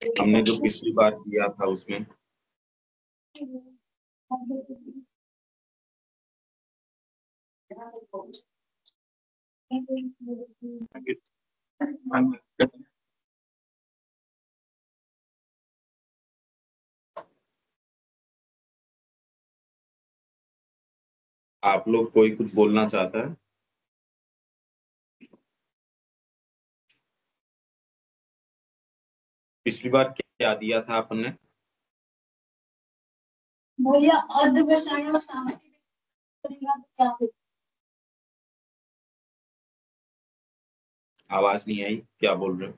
हमने जो पिछली बार किया था उसमें आप लोग कोई कुछ बोलना चाहता है? पिछली बार क्या दिया था आपने? भैया अर्धविषय और सामग्री करेगा तो क्या होगा? आवाज नहीं आई, क्या बोल रहे हो?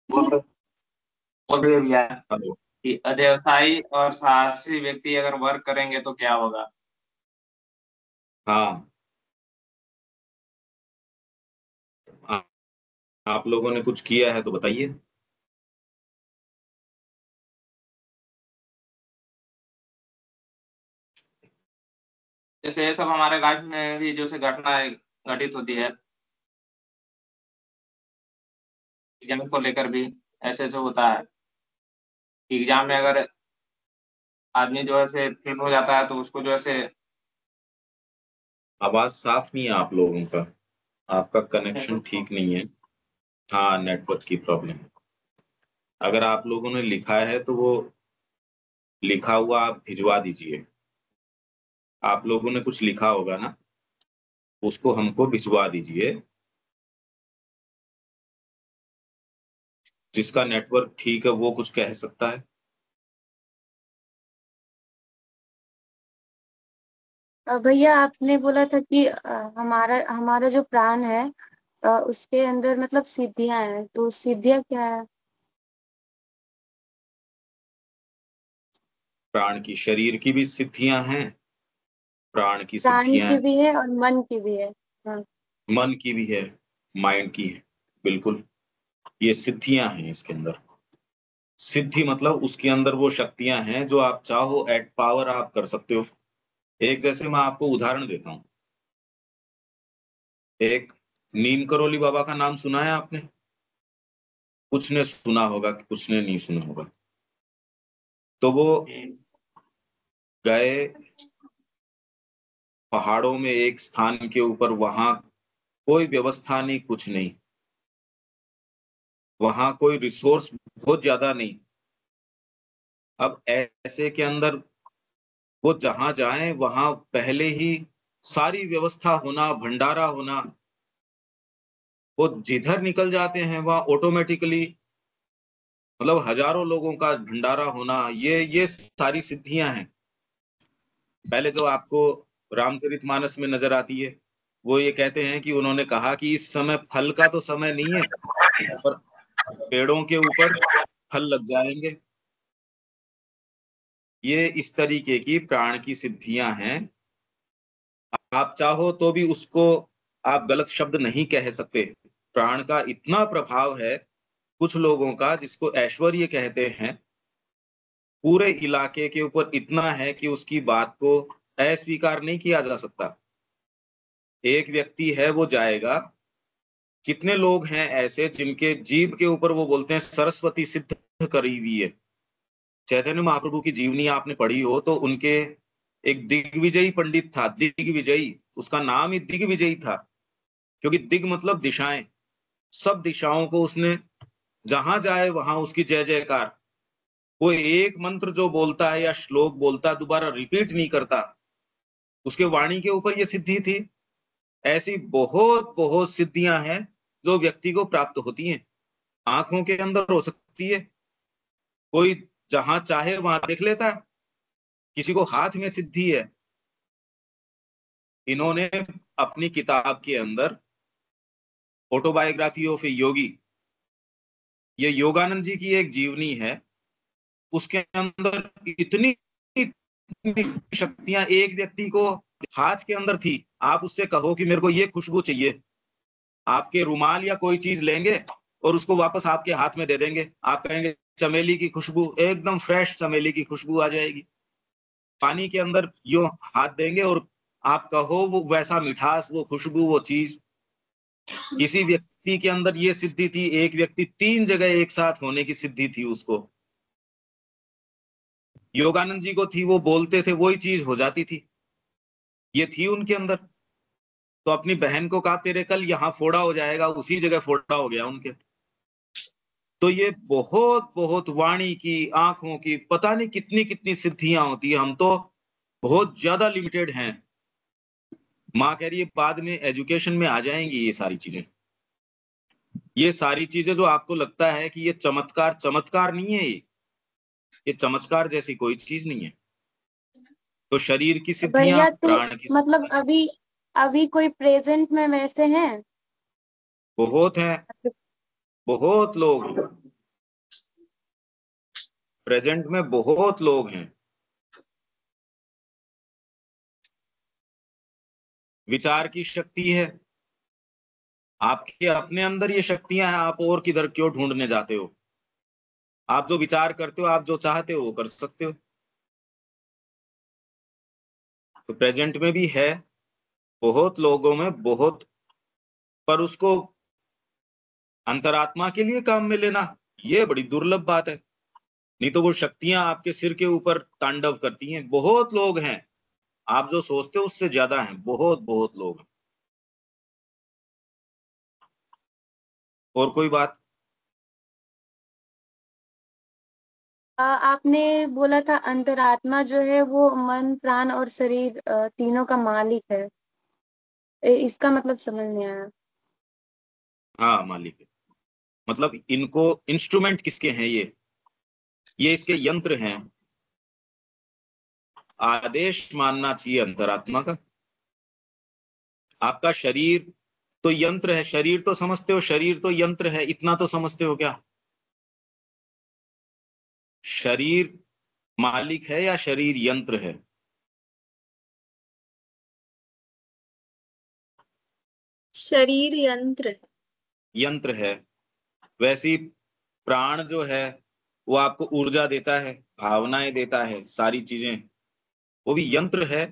बोल रहे भैया हेलो। कि अव्यवसायी और साहसी व्यक्ति अगर वर्क करेंगे तो क्या होगा? हाँ, आ, आप लोगों ने कुछ किया है तो बताइए। जैसे ये सब हमारे लाइफ में भी जैसे घटनाएं घटित होती है, एग्जाम को लेकर भी ऐसे ऐसे होता है। एग्जाम में अगर आदमी जो है से फेल हो जाता है तो उसको जो है से आवाज साफ नहीं है आप लोगों का, आपका कनेक्शन ठीक नहीं है। हाँ, नेटवर्क की प्रॉब्लम है। अगर आप लोगों ने लिखा है तो वो लिखा हुआ आप भिजवा दीजिए। आप लोगों ने कुछ लिखा होगा ना, उसको हमको भिजवा दीजिए। जिसका नेटवर्क ठीक है वो कुछ कह सकता है। भैया आपने बोला था कि हमारा हमारा जो प्राण है उसके अंदर मतलब सिद्धियां हैं, तो सिद्धियां क्या है? प्राण की, शरीर की भी सिद्धियां हैं, प्राण की प्राण सिद्धियां की हैं, भी है और मन की भी है। हाँ। मन की भी है, माइंड की है। बिल्कुल, ये सिद्धियां हैं इसके अंदर। सिद्धि मतलब उसके अंदर वो शक्तियां हैं जो आप चाहो एट पावर आप कर सकते हो। एक जैसे मैं आपको उदाहरण देता हूँ। एक नीम करोली बाबा का नाम सुना है आपने? कुछ ने सुना होगा, कुछ ने नहीं सुना होगा। तो वो गए पहाड़ों में एक स्थान के ऊपर, वहां कोई व्यवस्था नहीं, कुछ नहीं, वहां कोई रिसोर्स बहुत ज्यादा नहीं। अब ऐसे के अंदर वो जहां जाएं वहां पहले ही सारी व्यवस्था होना, भंडारा होना, वो जिधर निकल जाते हैं वहां ऑटोमेटिकली मतलब हजारों लोगों का भंडारा होना, ये सारी सिद्धियां हैं। पहले जो आपको रामचरितमानस में नजर आती है, वो ये कहते हैं कि उन्होंने कहा कि इस समय फल का तो समय नहीं है, पर पेड़ों के ऊपर फल लग जाएंगे। ये इस तरीके की प्राण की सिद्धियां हैं। आप चाहो तो भी उसको आप गलत शब्द नहीं कह सकते। प्राण का इतना प्रभाव है कुछ लोगों का, जिसको ऐश्वर्य कहते हैं, पूरे इलाके के ऊपर इतना है कि उसकी बात को अस्वीकार नहीं किया जा सकता। एक व्यक्ति है वो जाएगा, कितने लोग हैं ऐसे जिनके जीभ के ऊपर वो बोलते हैं सरस्वती सिद्ध करी हुई है। चैतन्य महाप्रभु की जीवनी आपने पढ़ी हो तो उनके एक दिग्विजयी पंडित था, दिग्विजयी, उसका नाम ही दिग्विजयी था। क्योंकि दिग मतलब दिशाएं, सब दिशाओं को उसने, जहां जाए वहां उसकी जय जयकार। वो एक मंत्र जो बोलता है या श्लोक बोलता है दोबारा रिपीट नहीं करता, उसके वाणी के ऊपर ये सिद्धि थी। ऐसी बहुत बहुत सिद्धियां हैं जो व्यक्ति को प्राप्त होती हैं। आंखों के अंदर हो सकती है, कोई जहां चाहे वहां देख लेता है, किसी को हाथ में सिद्धि है। इन्होंने अपनी किताब के अंदर ऑटोबायोग्राफी ऑफ ए योगी, ये योगानंद जी की एक जीवनी है, उसके अंदर इतनी शक्तियां एक व्यक्ति को हाथ के अंदर थी। आप उससे कहो कि मेरे को ये खुशबू चाहिए, आपके रुमाल या कोई चीज लेंगे और उसको वापस आपके हाथ में दे देंगे। आप कहेंगे चमेली की खुशबू, एकदम फ्रेश चमेली की खुशबू आ जाएगी। पानी के अंदर यूं हाथ देंगे और आप कहो वो वैसा मिठास, वो खुशबू, वो चीज। किसी व्यक्ति के अंदर ये सिद्धि थी, एक व्यक्ति 3 जगह एक साथ होने की सिद्धि थी उसको। योगानंद जी को थी, वो बोलते थे वही चीज हो जाती थी, ये थी उनके अंदर। तो अपनी बहन को कहा तेरे कल यहाँ फोड़ा हो जाएगा, उसी जगह फोड़ा हो गया उनके। तो ये बहुत बहुत वाणी की, आंखों की, पता नहीं कितनी कितनी सिद्धियां होती है। हम तो बहुत ज्यादा लिमिटेड हैं। माँ कह रही है बाद में एजुकेशन में आ जाएंगी ये सारी चीजें। ये सारी चीजें जो आपको लगता है कि ये चमत्कार, चमत्कार नहीं है ये चमत्कार जैसी कोई चीज नहीं है। तो शरीर की सिद्धियां, भैया तो प्राण की मतलब सिद्धियां अभी अभी कोई प्रेजेंट में वैसे हैं? बहुत हैं। बहुत लोग प्रेजेंट में, बहुत लोग हैं। विचार की शक्ति है आपके अपने अंदर, ये शक्तियां हैं। आप और किधर क्यों ढूंढने जाते हो? आप जो विचार करते हो, आप जो चाहते हो वो कर सकते हो। तो प्रेजेंट में भी है बहुत लोगों में, बहुत। पर उसको अंतरात्मा के लिए काम में लेना, ये बड़ी दुर्लभ बात है। नहीं तो वो शक्तियां आपके सिर के ऊपर तांडव करती हैं। बहुत लोग हैं, आप जो सोचते हो उससे ज्यादा हैं, बहुत बहुत लोग हैं। और कोई बात? आपने बोला था अंतरात्मा जो है वो मन, प्राण और शरीर तीनों का मालिक है। इसका मतलब समझ नहीं आया। हाँ, मालिक है। मतलब इनको इंस्ट्रूमेंट किसके हैं? ये इसके यंत्र हैं। आदेश मानना चाहिए अंतरात्मा का। आपका शरीर तो यंत्र है, शरीर तो समझते हो, शरीर तो यंत्र है, इतना तो समझते हो क्या? शरीर मालिक है या शरीर यंत्र है? शरीर यंत्र है। यंत्र है। वैसे ही प्राण जो है वो आपको ऊर्जा देता है, भावनाएं देता है, सारी चीजें, वो भी यंत्र है।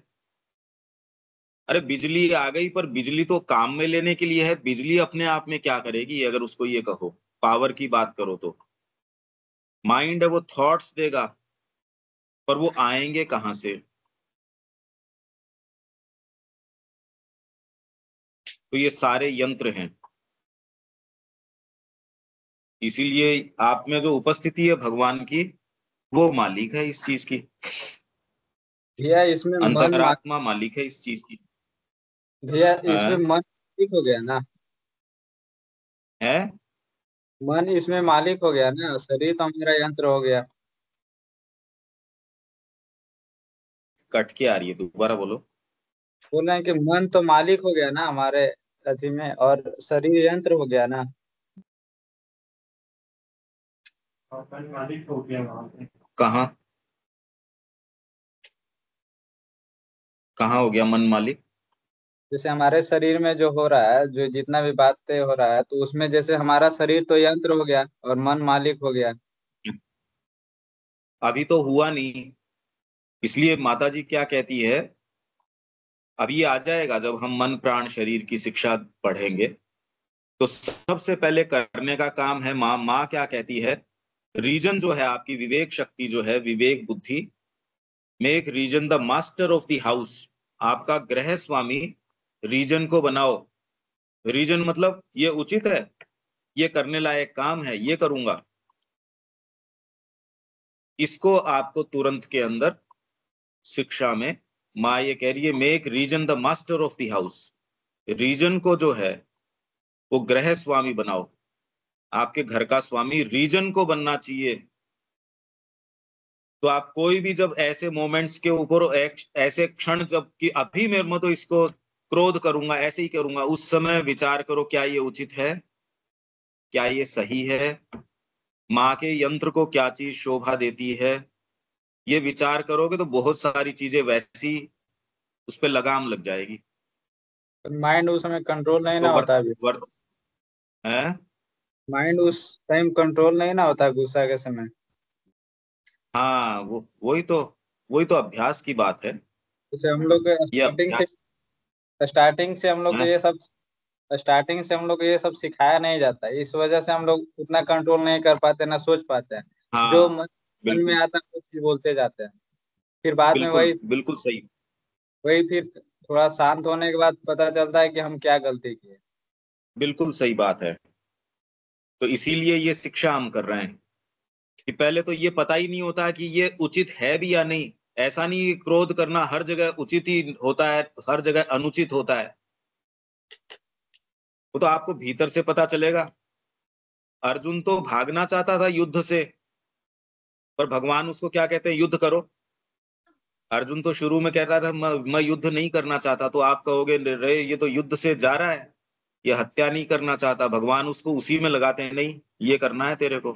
अरे बिजली आ गई, पर बिजली तो काम में लेने के लिए है। बिजली अपने आप में क्या करेगी अगर उसको ये कहो? पावर की बात करो तो माइंड है, वो थॉट्स देगा, पर वो आएंगे कहां से? तो ये सारे यंत्र हैं। इसीलिए आप में जो उपस्थिति है भगवान की, वो मालिक है इस चीज की। भैया इसमें मन अंतरात्मा मालिक है इस चीज की। भैया इसमें है, मन मालिक हो गया ना। है? मन इसमें मालिक हो गया ना, शरीर तो हमारा यंत्र हो गया। कट के आ रही है, दोबारा बोलो। बोल रहे हैं कि मन तो मालिक हो गया ना हमारे अथी में, और शरीर यंत्र हो गया ना। मालिक हो गया वहां पे। कहाँ कहाँ हो गया मन मालिक? जैसे हमारे शरीर में जो हो रहा है, जो जितना भी बातें हो रहा है, तो उसमें जैसे हमारा शरीर तो यंत्र हो गया और मन मालिक हो गया। अभी तो हुआ नहीं। इसलिए माता जी क्या कहती है, अभी आ जाएगा जब हम मन प्राण शरीर की शिक्षा पढ़ेंगे। तो सबसे पहले करने का काम है, माँ क्या कहती है, रीजन जो है आपकी विवेक शक्ति जो है, विवेक बुद्धि, make reason the master of the house. आपका गृह स्वामी रीजन को बनाओ। रीजन मतलब ये उचित है, ये करने लायक काम है, ये करूंगा। इसको आपको तुरंत के अंदर शिक्षा में माँ ये कह रही है, make reason the master of the house. Reason को जो है वो गृह स्वामी बनाओ। आपके घर का स्वामी रीजन को बनना चाहिए। तो आप कोई भी जब ऐसे मोमेंट्स के ऊपर, ऐसे क्षण जब कि अभी मेरे में तो इसको क्रोध करूंगा, ऐसे ही करूंगा, उस समय विचार करो क्या ये उचित है, क्या ये सही है, माँ के यंत्र को क्या चीज शोभा देती है। ये विचार करोगे तो बहुत सारी चीजें वैसी उस पर लगाम लग जाएगी। माइंड उस समय कंट्रोल नहीं ना तो होता अभी। वर्त है। माइंड उस टाइम कंट्रोल नहीं ना होता गुस्सा के समय। हाँ, वही तो, वही तो अभ्यास की बात है। जैसे हम लोग ये अभ्यास स्टार्टिंग से हम लोग को है। ये सब स्टार्टिंग से हम लोग को ये सब सिखाया नहीं जाता है। इस वजह से हम लोग उतना कंट्रोल नहीं कर पाते, ना सोच पाते हैं। जो हाँ मन में बिल्कुल आता है वो चीज बोलते जाते हैं। फिर बाद में बिल्कुल वही बिल्कुल सही। वही फिर थोड़ा शांत होने के बाद पता चलता है कि हम क्या गलती किए। बिल्कुल सही बात है। तो इसीलिए ये शिक्षा हम कर रहे हैं कि पहले तो ये पता ही नहीं होता कि ये उचित है भी या नहीं। ऐसा नहीं कि क्रोध करना हर जगह उचित ही होता है, हर जगह अनुचित होता है। वो तो आपको भीतर से पता चलेगा। अर्जुन तो भागना चाहता था युद्ध से, पर भगवान उसको क्या कहते हैं, युद्ध करो। अर्जुन तो शुरू में कहता था मैं युद्ध नहीं करना चाहता, तो आप कहोगे रे ये तो युद्ध से जा रहा है, ये हत्या नहीं करना चाहता। भगवान उसको उसी में लगाते हैं, नहीं ये करना है तेरे को।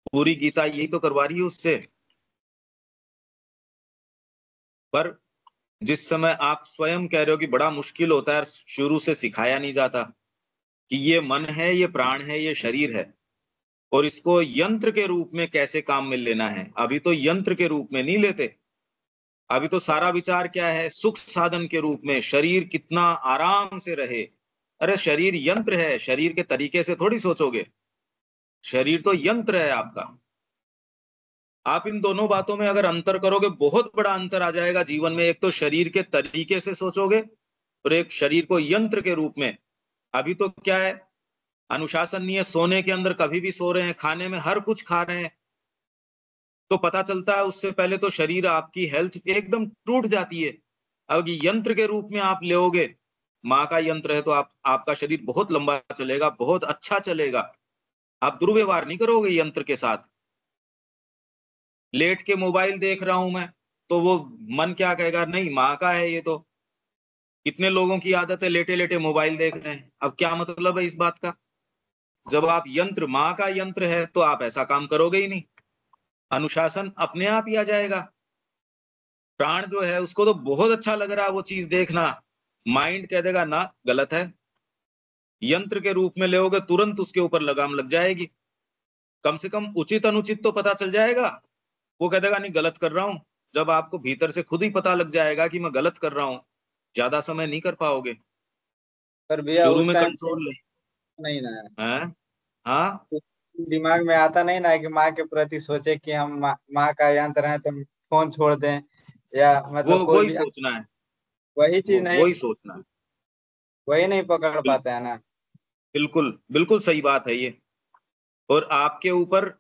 पूरी गीता यही तो करवा रही है उससे। पर जिस समय आप स्वयं कह रहे हो कि बड़ा मुश्किल होता है, शुरू से सिखाया नहीं जाता कि ये मन है, ये प्राण है, ये शरीर है, और इसको यंत्र के रूप में कैसे काम में लेना है। अभी तो यंत्र के रूप में नहीं लेते। अभी तो सारा विचार क्या है, सुख साधन के रूप में, शरीर कितना आराम से रहे। अरे शरीर यंत्र है, शरीर के तरीके से थोड़ी सोचोगे। शरीर तो यंत्र है आपका। आप इन दोनों बातों में अगर अंतर करोगे, बहुत बड़ा अंतर आ जाएगा जीवन में। एक तो शरीर के तरीके से सोचोगे, और एक शरीर को यंत्र के रूप में। अभी तो क्या है, अनुशासन नहीं है, सोने के अंदर कभी भी सो रहे हैं, खाने में हर कुछ खा रहे हैं, तो पता चलता है उससे पहले तो शरीर आपकी हेल्थ एकदम टूट जाती है। अब यंत्र के रूप में आप लेोगे, माँ का यंत्र है, तो आपका शरीर बहुत लंबा चलेगा, बहुत अच्छा चलेगा। आप दुर्व्यवहार नहीं करोगे यंत्र के साथ। लेट के मोबाइल देख रहा हूं मैं, तो वो मन क्या कहेगा, नहीं माँ का है ये तो। कितने लोगों की आदत है लेटे लेटे मोबाइल देख रहे हैं, अब क्या मतलब है इस बात का। जब आप यंत्र, माँ का यंत्र है, तो आप ऐसा काम करोगे ही नहीं। अनुशासन अपने आप ही आ जाएगा। प्राण जो है उसको तो बहुत अच्छा लग रहा है वो चीज देखना, माइंड कह देगा ना गलत है। यंत्र के रूप में लेोगे, तुरंत उसके ऊपर लगाम लग जाएगी। कम से कम उचित अनुचित तो पता चल जाएगा। वो कह देगा नहीं गलत कर रहा हूं। जब आपको भीतर से खुद ही पता लग जाएगा कि मैं गलत कर रहा हूं, ज्यादा समय नहीं कर पाओगे। पर भैया शुरू उस में टाइम कंट्रोल ले। नहीं ना है। हैं? हाँ, दिमाग में आता नहीं ना है कि माँ के प्रति सोचे कि हम माँ का यंत्र है तो हम फोन छोड़ दें, या वो मतलब कोई वही भी सोचना है। वही चीज वो नहीं, वही सोचना है। वही नहीं पकड़ बिल, पाते हैं ना। बिल्कुल बिल्कुल सही बात है ये। और आपके ऊपर,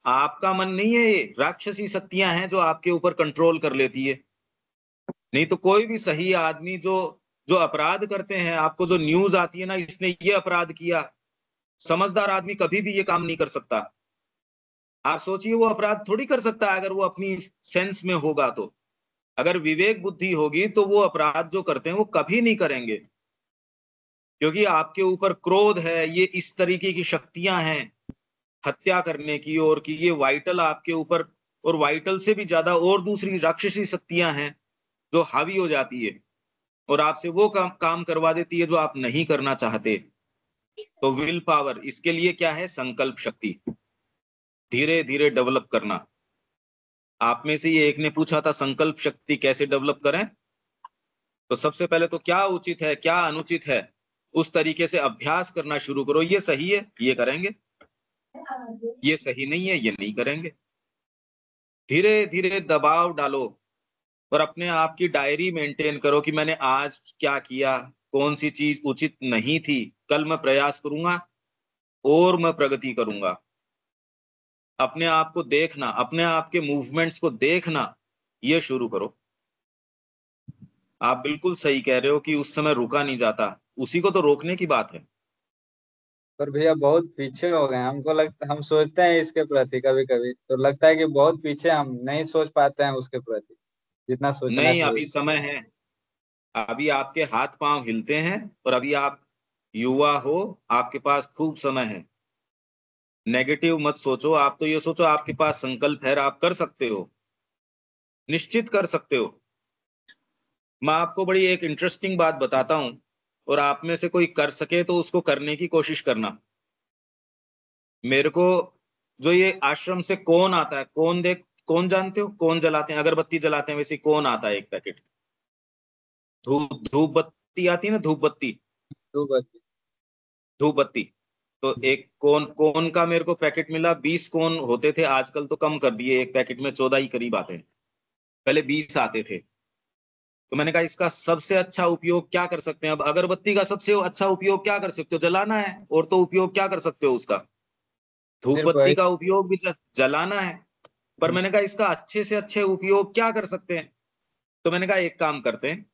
आपका मन नहीं है, ये राक्षसी शक्तियां हैं जो आपके ऊपर कंट्रोल कर लेती है। नहीं तो कोई भी सही आदमी जो जो अपराध करते हैं, आपको जो न्यूज आती है ना, इसने ये अपराध किया, समझदार आदमी कभी भी ये काम नहीं कर सकता। आप सोचिए, वो अपराध थोड़ी कर सकता है अगर वो अपनी सेंस में होगा तो। अगर विवेक बुद्धि होगी तो वो अपराध जो करते हैं वो कभी नहीं करेंगे। क्योंकि आपके ऊपर क्रोध है, ये इस तरीके की शक्तियां हैं हत्या करने की, और कि ये वाइटल आपके ऊपर, और वाइटल से भी ज्यादा और दूसरी राक्षसी शक्तियां हैं जो हावी हो जाती है, और आपसे वो काम करवा देती है जो आप नहीं करना चाहते। तो विल पावर, इसके लिए क्या है, संकल्प शक्ति धीरे धीरे डेवलप करना। आप में से ये एक ने पूछा था संकल्प शक्ति कैसे डेवलप करें, तो सबसे पहले तो क्या उचित है क्या अनुचित है, उस तरीके से अभ्यास करना शुरू करो। ये सही है ये करेंगे, ये सही नहीं है ये नहीं करेंगे। धीरे धीरे दबाव डालो, और अपने आप की डायरी मेंटेन करो कि मैंने आज क्या किया, कौन सी चीज उचित नहीं थी। कल मैं प्रयास करूंगा और मैं प्रगति करूंगा। अपने आप को देखना, अपने आप के मूवमेंट्स को देखना, ये शुरू करो। आप बिल्कुल सही कह रहे हो कि उस समय रुका नहीं जाता, उसी को तो रोकने की बात है। पर भैया बहुत पीछे हो गए हैं। हमको लगता, हम सोचते हैं इसके प्रति, कभी कभी तो लगता है कि बहुत पीछे, हम नहीं सोच पाते हैं उसके प्रति जितना सोचना नहीं, चाहिए। अभी समय है। अभी आपके हाथ पांव हिलते हैं, और अभी आप युवा हो, आपके पास खूब समय है। नेगेटिव मत सोचो, आप तो ये सोचो आपके पास संकल्प है, आप कर सकते हो, निश्चित कर सकते हो। मैं आपको बड़ी एक इंटरेस्टिंग बात बताता हूं, और आप में से कोई कर सके तो उसको करने की कोशिश करना। मेरे को जो ये आश्रम से कौन आता है, कौन देख कौन जानते हो? कौन जलाते हैं? अगरबत्ती जलाते हैं वैसे कौन आता है एक पैकेट? धूप बत्ती आती है ना, धूप बत्ती, दो बत्ती। धूप बत्ती। तो एक कोन, कोन का मेरे को पैकेट मिला, 20 कोन होते थे, आजकल तो कम कर दिए, एक पैकेट में 14 ही करीब आते हैं, पहले 20 आते थे। तो मैंने कहा इसका सबसे अच्छा उपयोग क्या कर सकते हैं? अब अगरबत्ती का सबसे अच्छा उपयोग क्या कर सकते हो? जलाना है। और तो उपयोग क्या कर सकते हो उसका? धूप सिर्फ बत्ती वही। का उपयोग भी जलाना है। पर मैंने कहा इसका अच्छे से अच्छे उपयोग क्या कर सकते हैं? तो मैंने कहा एक काम करते हैं,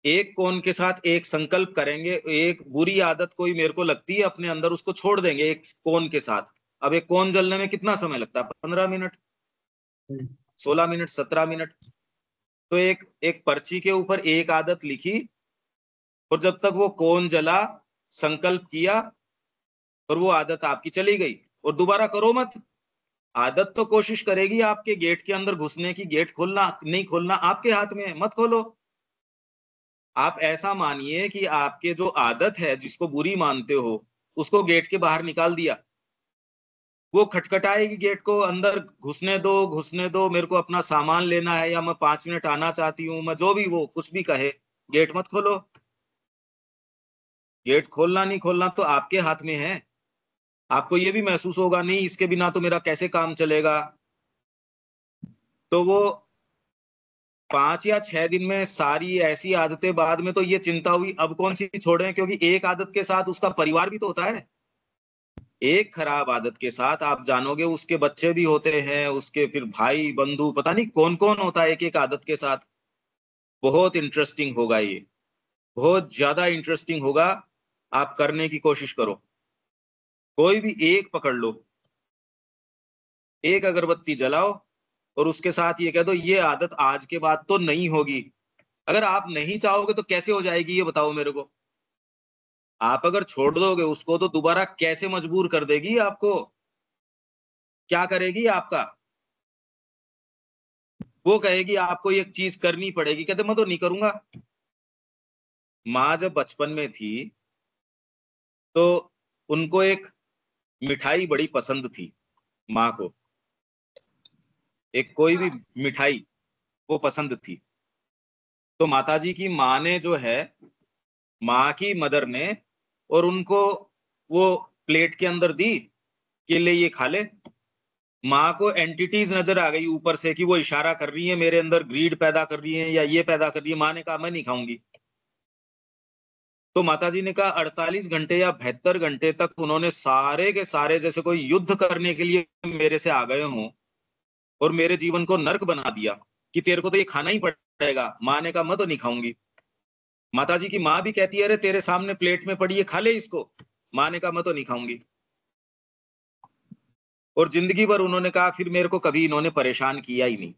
एक कोन के साथ एक संकल्प करेंगे, एक बुरी आदत कोई मेरे को लगती है अपने अंदर, उसको छोड़ देंगे एक कोन के साथ। अब एक कोन जलने में कितना समय लगता है? 15 मिनट, 16 मिनट, 17 मिनट। तो एक एक पर्ची के ऊपर एक आदत लिखी, और जब तक वो कोन जला, संकल्प किया, और वो आदत आपकी चली गई। और दोबारा करो मत। आदत तो कोशिश करेगी आपके गेट के अंदर घुसने की, गेट खोलना नहीं खोलना आपके हाथ में है, मत खोलो। आप ऐसा मानिए कि आपके जो आदत है जिसको बुरी मानते हो, उसको गेट के बाहर निकाल दिया। वो खटखटाएगी गेट को, अंदर घुसने दो, घुसने दो, मेरे को अपना सामान लेना है, या मैं 5 मिनट आना चाहती हूँ, मैं जो भी, वो कुछ भी कहे, गेट मत खोलो। गेट खोलना नहीं खोलना तो आपके हाथ में है। आपको ये भी महसूस होगा, नहीं इसके बिना तो मेरा कैसे काम चलेगा। तो वो 5 या 6 दिन में सारी ऐसी आदतें, बाद में तो ये चिंता हुई अब कौन सी छोड़ें, क्योंकि एक आदत के साथ उसका परिवार भी तो होता है। एक खराब आदत के साथ आप जानोगे उसके बच्चे भी होते हैं, उसके फिर भाई बंधु, पता नहीं कौन कौन होता है एक एक आदत के साथ। बहुत इंटरेस्टिंग होगा ये, बहुत ज्यादा इंटरेस्टिंग होगा। आप करने की कोशिश करो। कोई भी एक पकड़ लो, एक अगरबत्ती जलाओ, और उसके साथ ये कह दो ये आदत आज के बाद तो नहीं होगी। अगर आप नहीं चाहोगे तो कैसे हो जाएगी ये बताओ मेरे को। आप अगर छोड़ दोगे उसको तो दोबारा कैसे मजबूर कर देगी आपको? क्या करेगी आपका? वो कहेगी आपको ये चीज करनी पड़ेगी, कहते मैं तो नहीं करूंगा। माँ जब बचपन में थी तो उनको एक मिठाई बड़ी पसंद थी, माँ को एक कोई भी मिठाई वो पसंद थी। तो माताजी की माँ ने जो है, माँ की मदर ने, और उनको वो प्लेट के अंदर दी कि ले ये खा ले। माँ को एंटिटीज नजर आ गई ऊपर से कि वो इशारा कर रही है, मेरे अंदर ग्रीड पैदा कर रही है या ये पैदा कर रही है। माँ ने कहा मैं नहीं खाऊंगी। तो माताजी ने कहा 48 घंटे या 72 घंटे तक उन्होंने सारे के सारे जैसे कोई युद्ध करने के लिए मेरे से आ गए हों, और मेरे जीवन को नर्क बना दिया कि तेरे को तो ये खाना ही पड़ेगा। माँ ने कहा मैं तो नहीं खाऊंगी। माताजी की माँ भी कहती है अरे तेरे सामने प्लेट में पड़ी है, खा ले इसको। माँ ने कहा मैं तो नहीं खाऊंगी। और जिंदगी भर उन्होंने कहा, फिर मेरे को कभी इन्होंने परेशान किया ही नहीं।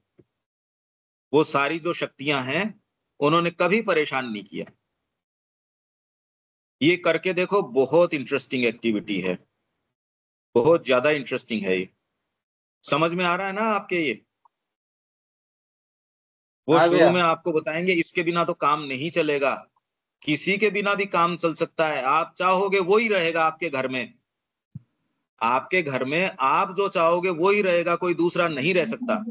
वो सारी जो शक्तियां हैं उन्होंने कभी परेशान नहीं किया। ये करके देखो, बहुत इंटरेस्टिंग एक्टिविटी है, बहुत ज्यादा इंटरेस्टिंग है ये। समझ में आ रहा है ना आपके ये? वो हाँ शुरू भैया। में आपको बताएंगे इसके बिना तो काम नहीं चलेगा। किसी के बिना भी काम चल सकता है, आप चाहोगे वो ही रहेगा आपके घर में। आपके घर में आप जो चाहोगे वो ही रहेगा, कोई दूसरा नहीं रह सकता।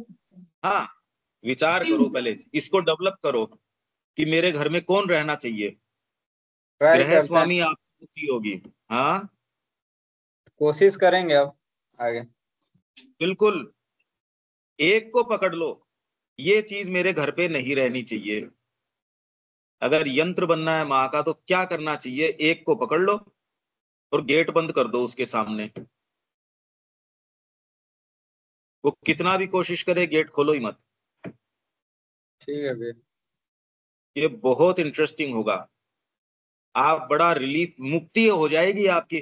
हाँ, विचार करो, पहले इसको डेवलप करो कि मेरे घर में कौन रहना चाहिए। ट्राई गृह करते हैं। स्वामी आपकी होगी। हाँ, कोशिश करेंगे अब आगे। बिल्कुल। एक को पकड़ लो, ये चीज मेरे घर पे नहीं रहनी चाहिए। अगर यंत्र बनना है माँ का तो क्या करना चाहिए? एक को पकड़ लो और गेट बंद कर दो उसके सामने। वो कितना भी कोशिश करे, गेट खोलो ही मत। ठीक है भैया। ये बहुत इंटरेस्टिंग होगा। आप बड़ा रिलीफ, मुक्ति हो जाएगी आपकी,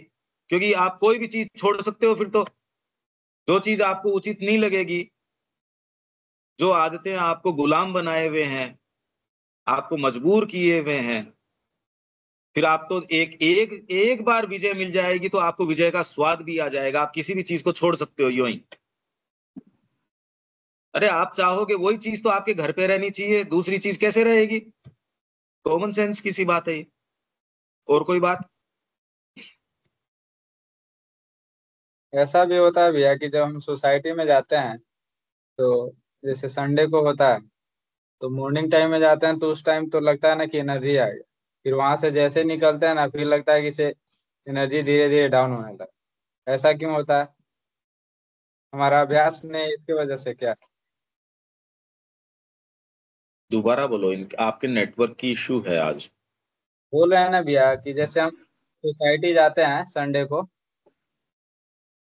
क्योंकि आप कोई भी चीज छोड़ सकते हो फिर तो। जो चीज आपको उचित नहीं लगेगी, जो आदतें आपको गुलाम बनाए हुए हैं, आपको मजबूर किए हुए हैं, फिर आप तो एक एक एक बार विजय मिल जाएगी तो आपको विजय का स्वाद भी आ जाएगा। आप किसी भी चीज को छोड़ सकते हो यूं ही। अरे आप चाहोगे वही चीज तो आपके घर पे रहनी चाहिए, दूसरी चीज कैसे रहेगी? कॉमन सेंस की सी बात है ये। और कोई बात? ऐसा भी होता है भैया कि जब हम सोसाइटी में जाते हैं तो जैसे संडे को होता है तो मॉर्निंग टाइम में जाते हैं तो उस टाइम तो लगता है ना कि एनर्जी आ गई, फिर वहां से जैसे निकलते हैं ना फिर लगता है कि से एनर्जी धीरे धीरे डाउन होने लगा। ऐसा क्यों होता है? हमारा अभ्यास नहीं, इसकी वजह से क्या? दोबारा बोलो, आपके नेटवर्क की इश्यू है आज। बोल रहे हैं ना भैया कि जैसे हम सोसाइटी जाते हैं संडे को,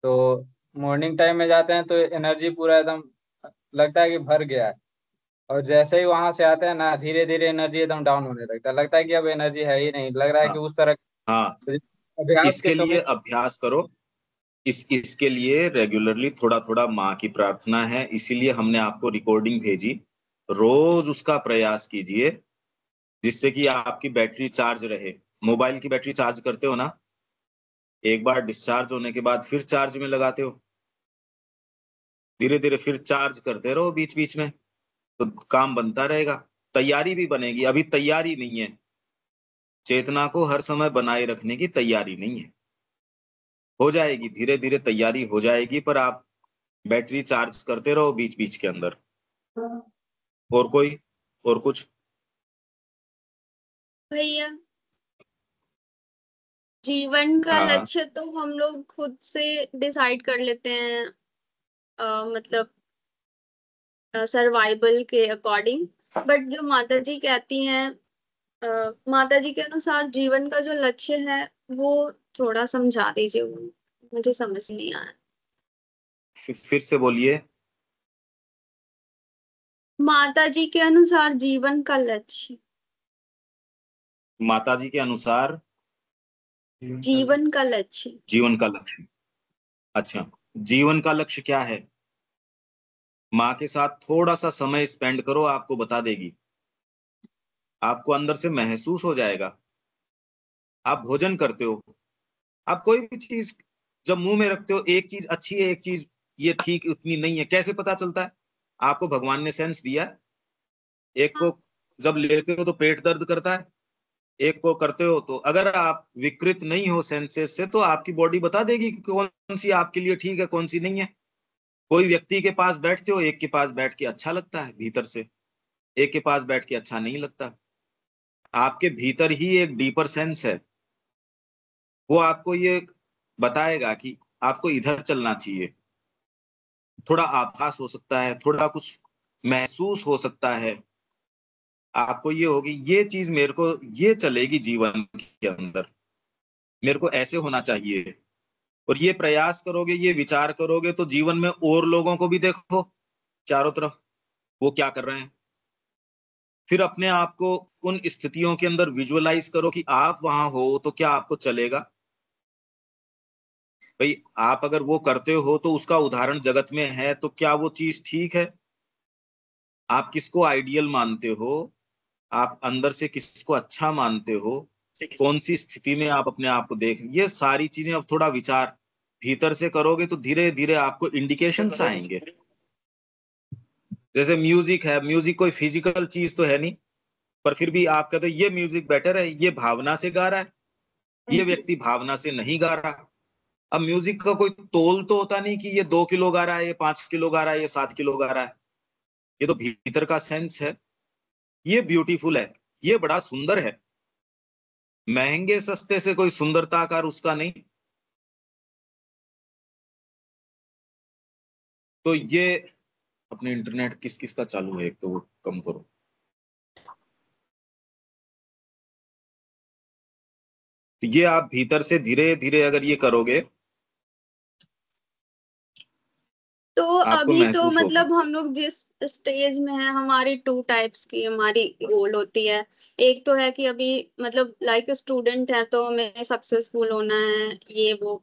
तो मॉर्निंग टाइम में जाते हैं तो एनर्जी पूरा एकदम लगता है कि भर गया है, और जैसे ही वहां से आते हैं ना धीरे धीरे एनर्जी एकदम डाउन होने लगता है, लगता है कि अब एनर्जी है ही नहीं, लग रहा है कि हाँ उस तरह हाँ, अभ्यास के इसके कमी। लिए अभ्यास करो। इसके लिए रेगुलरली थोड़ा थोड़ा माँ की प्रार्थना है, इसीलिए हमने आपको रिकॉर्डिंग भेजी। रोज उसका प्रयास कीजिए, जिससे कि आपकी बैटरी चार्ज रहे। मोबाइल की बैटरी चार्ज करते हो ना, एक बार डिस्चार्ज होने के बाद फिर चार्ज में लगाते हो, धीरे धीरे फिर चार्ज करते रहो बीच बीच में, तो काम बनता रहेगा। तैयारी भी बनेगी, अभी तैयारी नहीं है। चेतना को हर समय बनाए रखने की तैयारी नहीं है। हो जाएगी, धीरे धीरे तैयारी हो जाएगी, पर आप बैटरी चार्ज करते रहो बीच बीच के अंदर। और कोई, और कुछ? भैया, जीवन का हाँ, लक्ष्य तो हम लोग खुद से डिसाइड कर लेते हैं, मतलब सर्वाइवल के अकॉर्डिंग। बट जो माता जी कहती हैं, माता जी के अनुसार जीवन का जो लक्ष्य है वो थोड़ा समझा दीजिए, वो मुझे समझ नहीं आया। फिर से बोलिए। माता जी के अनुसार जीवन का लक्ष्य। माता जी के अनुसार जीवन का लक्ष्य। जीवन का लक्ष्य। अच्छा, जीवन का लक्ष्य क्या है? माँ के साथ थोड़ा सा समय स्पेंड करो, आपको बता देगी। आपको अंदर से महसूस हो जाएगा। आप भोजन करते हो, आप कोई भी चीज जब मुंह में रखते हो, एक चीज अच्छी है, एक चीज ये ठीक उतनी नहीं है, कैसे पता चलता है? आपको भगवान ने सेंस दिया है। एक को जब लेते हो तो पेट दर्द करता है, एक को करते हो तो, अगर आप विकृत नहीं हो सेंसेस से, तो आपकी बॉडी बता देगी कि कौन सी आपके लिए ठीक है, कौन सी नहीं है। कोई व्यक्ति के पास बैठते हो, एक के पास बैठ के अच्छा लगता है भीतर से, एक के पास बैठ के अच्छा नहीं लगता। आपके भीतर ही एक डीपर सेंस है, वो आपको ये बताएगा कि आपको इधर चलना चाहिए। थोड़ा आभास हो सकता है, थोड़ा कुछ महसूस हो सकता है, आपको ये होगी ये चीज मेरे को ये चलेगी जीवन के अंदर, मेरे को ऐसे होना चाहिए। और ये प्रयास करोगे, ये विचार करोगे, तो जीवन में और लोगों को भी देखो चारों तरफ, वो क्या कर रहे हैं। फिर अपने आप को उन स्थितियों के अंदर विजुअलाइज करो कि आप वहां हो तो क्या आपको चलेगा। भाई, आप अगर वो करते हो तो उसका उदाहरण जगत में है, तो क्या वो चीज ठीक है? आप किसको आइडियल मानते हो? आप अंदर से किसको अच्छा मानते हो? कौन सी स्थिति में आप अपने आप को देख, ये सारी चीजें अब थोड़ा विचार भीतर से करोगे तो धीरे धीरे आपको इंडिकेशंस आएंगे। जैसे म्यूजिक है, म्यूजिक कोई फिजिकल चीज तो है नहीं, पर फिर भी आप कहते हो ये म्यूजिक बेटर है, ये भावना से गा रहा है, ये व्यक्ति भावना से नहीं गा रहा। अब म्यूजिक का कोई तोल तो होता नहीं कि ये 2 किलो गा रहा है, ये 5 किलो गा रहा है, ये 7 किलो गा रहा है। ये तो भीतर का सेंस है। ये ब्यूटीफुल है, ये बड़ा सुंदर है। महंगे सस्ते से कोई सुंदरताकार उसका नहीं। तो ये अपने इंटरनेट किस किस का चालू है, एक तो वो कम करो। तो ये आप भीतर से धीरे धीरे अगर ये करोगे, तो आपको अभी तो महसूस होगा। मतलब हम लोग जिस स्टेज में है, हमारी टू टाइप्स की हमारी गोल होती है। एक तो है कि अभी मतलब लाइक स्टूडेंट है तो हमें सक्सेसफुल होना है, ये वो।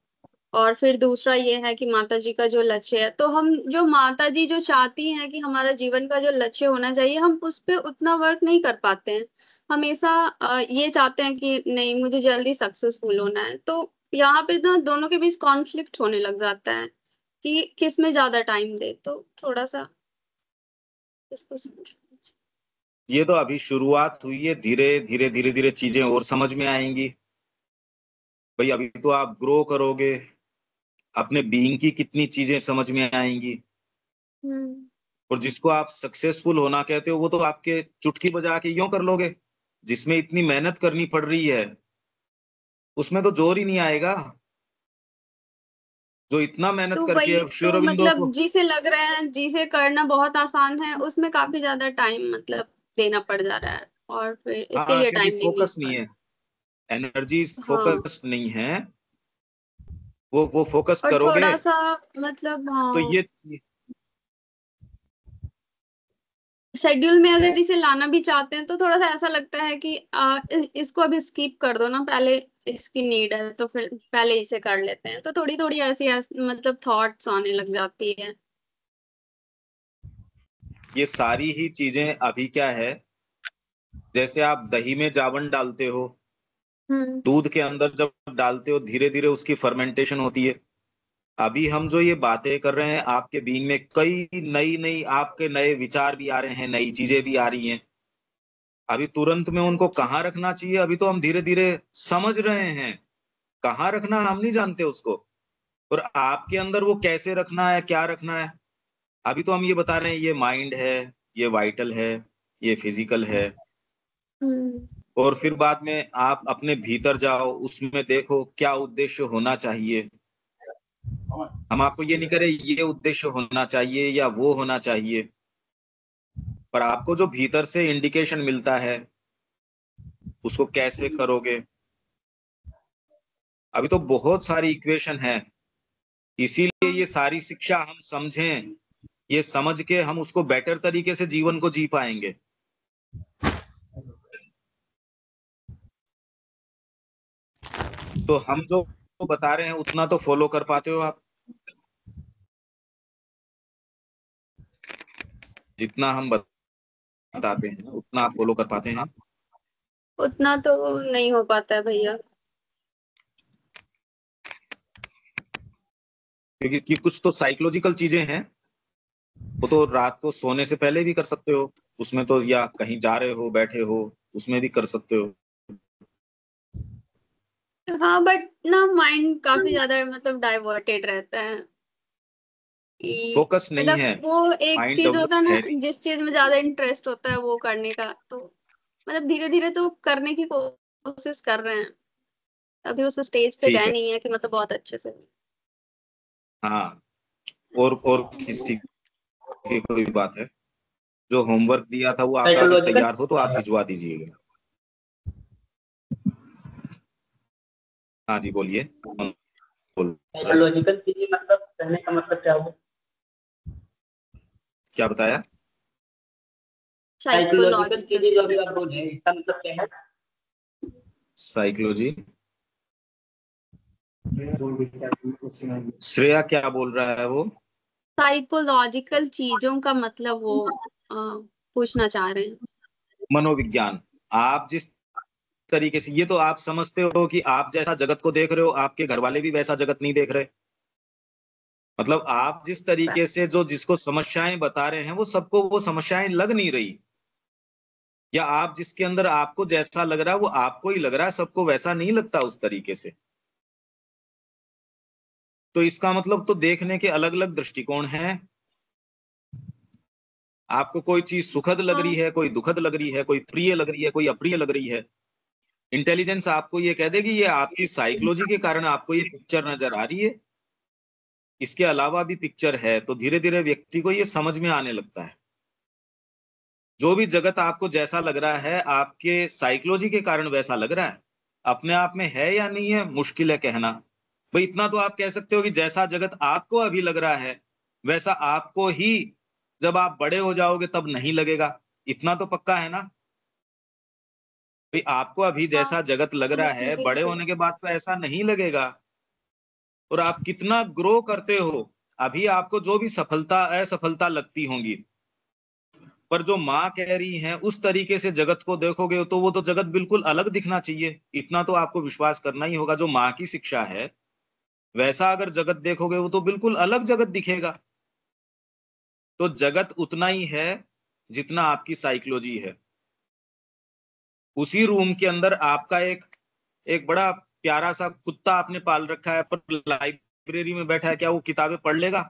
और फिर दूसरा ये है कि माता जी का जो लक्ष्य है, तो हम जो माता जी जो चाहती हैं कि हमारा जीवन का जो लक्ष्य होना चाहिए, हम उस पे उतना वर्क नहीं कर पाते हैं। हमेशा ये चाहते हैं कि नहीं, मुझे जल्दी सक्सेसफुल होना है। तो यहाँ पे ना दोनों के बीच कॉन्फ्लिक्ट होने लग जाता है कि किस में ज्यादा टाइम दे। तो थोड़ा सा इसको समझ। ये तो अभी शुरुआत हुई है, धीरे धीरे धीरे धीरे चीजें और समझ में आएंगी। भाई, अभी तो आप ग्रो करोगे, अपने बीइंग की कितनी चीजें समझ में आएंगी। हम्म। और जिसको आप सक्सेसफुल होना कहते हो वो तो आपके चुटकी बजा के यूं कर लोगे। जिसमें इतनी मेहनत करनी पड़ रही है उसमें तो जोर ही नहीं आएगा। जो इतना मेहनत तो करके वही अब श्री तो अरविंदो मतलब को, जिसे लग रहा है जिसे करना बहुत आसान है उसमें काफी ज्यादा टाइम मतलब देना पड़ जा रहा है और फिर इसके हाँ लिए क्योंकि टाइम नहीं मिल फोकस पा नहीं है, रहा। एनर्जी हाँ, फोकस नहीं है। वो फोकस और करोगे थोड़ा सा मतलब तो हाँ, ये शेड्यूल में अगर इसे लाना भी चाहते हैं तो थोड़ा सा ऐसा लगता है कि इसको अभी स्किप कर दो ना, पहले इसकी नीड है तो फिर पहले इसे कर लेते हैं, तो थोड़ी थोड़ी मतलब थॉट्स आने लग जाती है। ये सारी ही चीजें अभी क्या है, जैसे आप दही में जावन डालते हो, हम्म। दूध के अंदर जब डालते हो धीरे धीरे उसकी फर्मेंटेशन होती है। अभी हम जो ये बातें कर रहे हैं आपके बीइंग में कई नई नई आपके नए विचार भी आ रहे हैं, नई चीजें भी आ रही हैं। अभी तुरंत में उनको अच्छा। कहाँ रखना चाहिए अभी तो हम धीरे धीरे समझ रहे हैं। कहाँ रखना हम नहीं जानते उसको, और आपके अंदर वो कैसे रखना है क्या रखना है अभी तो हम ये बता रहे हैं। ये माइंड है, ये वाइटल है, ये फिजिकल है। हम्म। और फिर बाद में आप अपने भीतर जाओ, उसमें देखो क्या उद्देश्य होना चाहिए। हम आपको ये नहीं करें ये उद्देश्य होना चाहिए या वो होना चाहिए, पर आपको जो भीतर से इंडिकेशन मिलता है उसको कैसे करोगे। अभी तो बहुत सारी इक्वेशन है, इसीलिए ये सारी शिक्षा हम समझें। ये समझ के हम उसको बेटर तरीके से जीवन को जी पाएंगे। तो हम जो बता रहे हैं उतना तो फॉलो कर पाते हो आप? जितना हम बताते हैं उतना आप फॉलो कर पाते हैं? उतना तो नहीं हो पाता है भैया। क्योंकि कुछ तो साइकोलॉजिकल चीजें हैं, वो तो रात को सोने से पहले भी कर सकते हो उसमें तो, या कहीं जा रहे हो बैठे हो उसमें भी कर सकते हो। हाँ बट ना माइंड काफी ज्यादा मतलब डाइवर्टेड रहता है कि फोकस नहीं मतलब है, वो एक माइंड चीज होता है डेवलप ना है नहीं। जिस चीज में ज्यादा इंटरेस्ट होता है वो करने का, तो मतलब धीरे धीरे तो करने की कोशिश कर रहे हैं। अभी उस स्टेज पे ठीक गए है। नहीं है कि मतलब बहुत अच्छे से। हाँ, और किसी की कोई बात है जो होमवर्क दिया था वो आपका अगर साइकोलॉजिकल तैयार हो तो आप भिजवा दीजिएगा। हाँ जी बोलिए, कौन बोल रहा है? साइकोलॉजिकल चीजें मतलब कहने का मतलब क्या हुआ? क्या बताया? साइकोलॉजिकल साइकोलॉजिकल चीजें जो अभी आप चीज। बोल रहे हैं इसका मतलब क्या है? साइकोलॉजी, श्रेया क्या बोल रहा है वो? साइकोलॉजिकल चीजों का मतलब वो पूछना चाह रहे हैं। मनोविज्ञान। आप जिस तरीके से, ये तो आप समझते हो कि आप जैसा जगत को देख रहे हो आपके घर वाले भी वैसा जगत नहीं देख रहे। मतलब आप जिस तरीके से जो जिसको समस्याएं बता रहे हैं वो सबको वो समस्याएं लग नहीं रही, या आप जिसके अंदर आपको जैसा लग रहा है वो आपको ही लग रहा है, सबको वैसा नहीं लगता उस तरीके से। तो इसका मतलब तो देखने के अलग अलग दृष्टिकोण हैं। आपको कोई चीज सुखद लग रही हाँ। है, कोई दुखद लग रही है, कोई प्रिय लग रही है, कोई अप्रिय लग रही है। इंटेलिजेंस आपको ये कह देगी, ये आपकी साइकोलॉजी के कारण आपको ये पिक्चर नजर आ रही है, इसके अलावा भी पिक्चर है। तो धीरे धीरे व्यक्ति को ये समझ में आने लगता है जो भी जगत आपको जैसा लग रहा है आपके साइकोलॉजी के कारण वैसा लग रहा है। अपने आप में है या नहीं है मुश्किल है कहना। भाई इतना तो आप कह सकते हो कि जैसा जगत आपको अभी लग रहा है वैसा आपको ही जब आप बड़े हो जाओगे तब नहीं लगेगा। इतना तो पक्का है ना? भाई आपको अभी हाँ, जैसा जगत लग रहा है बिल्कुल बड़े ठीक। होने के बाद तो ऐसा नहीं लगेगा। और आप कितना ग्रो करते हो, अभी आपको जो भी सफलता असफलता लगती होंगी, पर जो माँ कह रही है उस तरीके से जगत को देखोगे तो वो तो जगत बिल्कुल अलग दिखना चाहिए। इतना तो आपको विश्वास करना ही होगा, जो माँ की शिक्षा है वैसा अगर जगत देखोगे वो तो बिल्कुल अलग जगत दिखेगा। तो जगत उतना ही है जितना आपकी साइकोलॉजी है। उसी रूम के अंदर आपका एक एक बड़ा प्यारा सा कुत्ता आपने पाल रखा है, पर लाइब्रेरी में बैठा है, क्या वो किताबें पढ़ लेगा?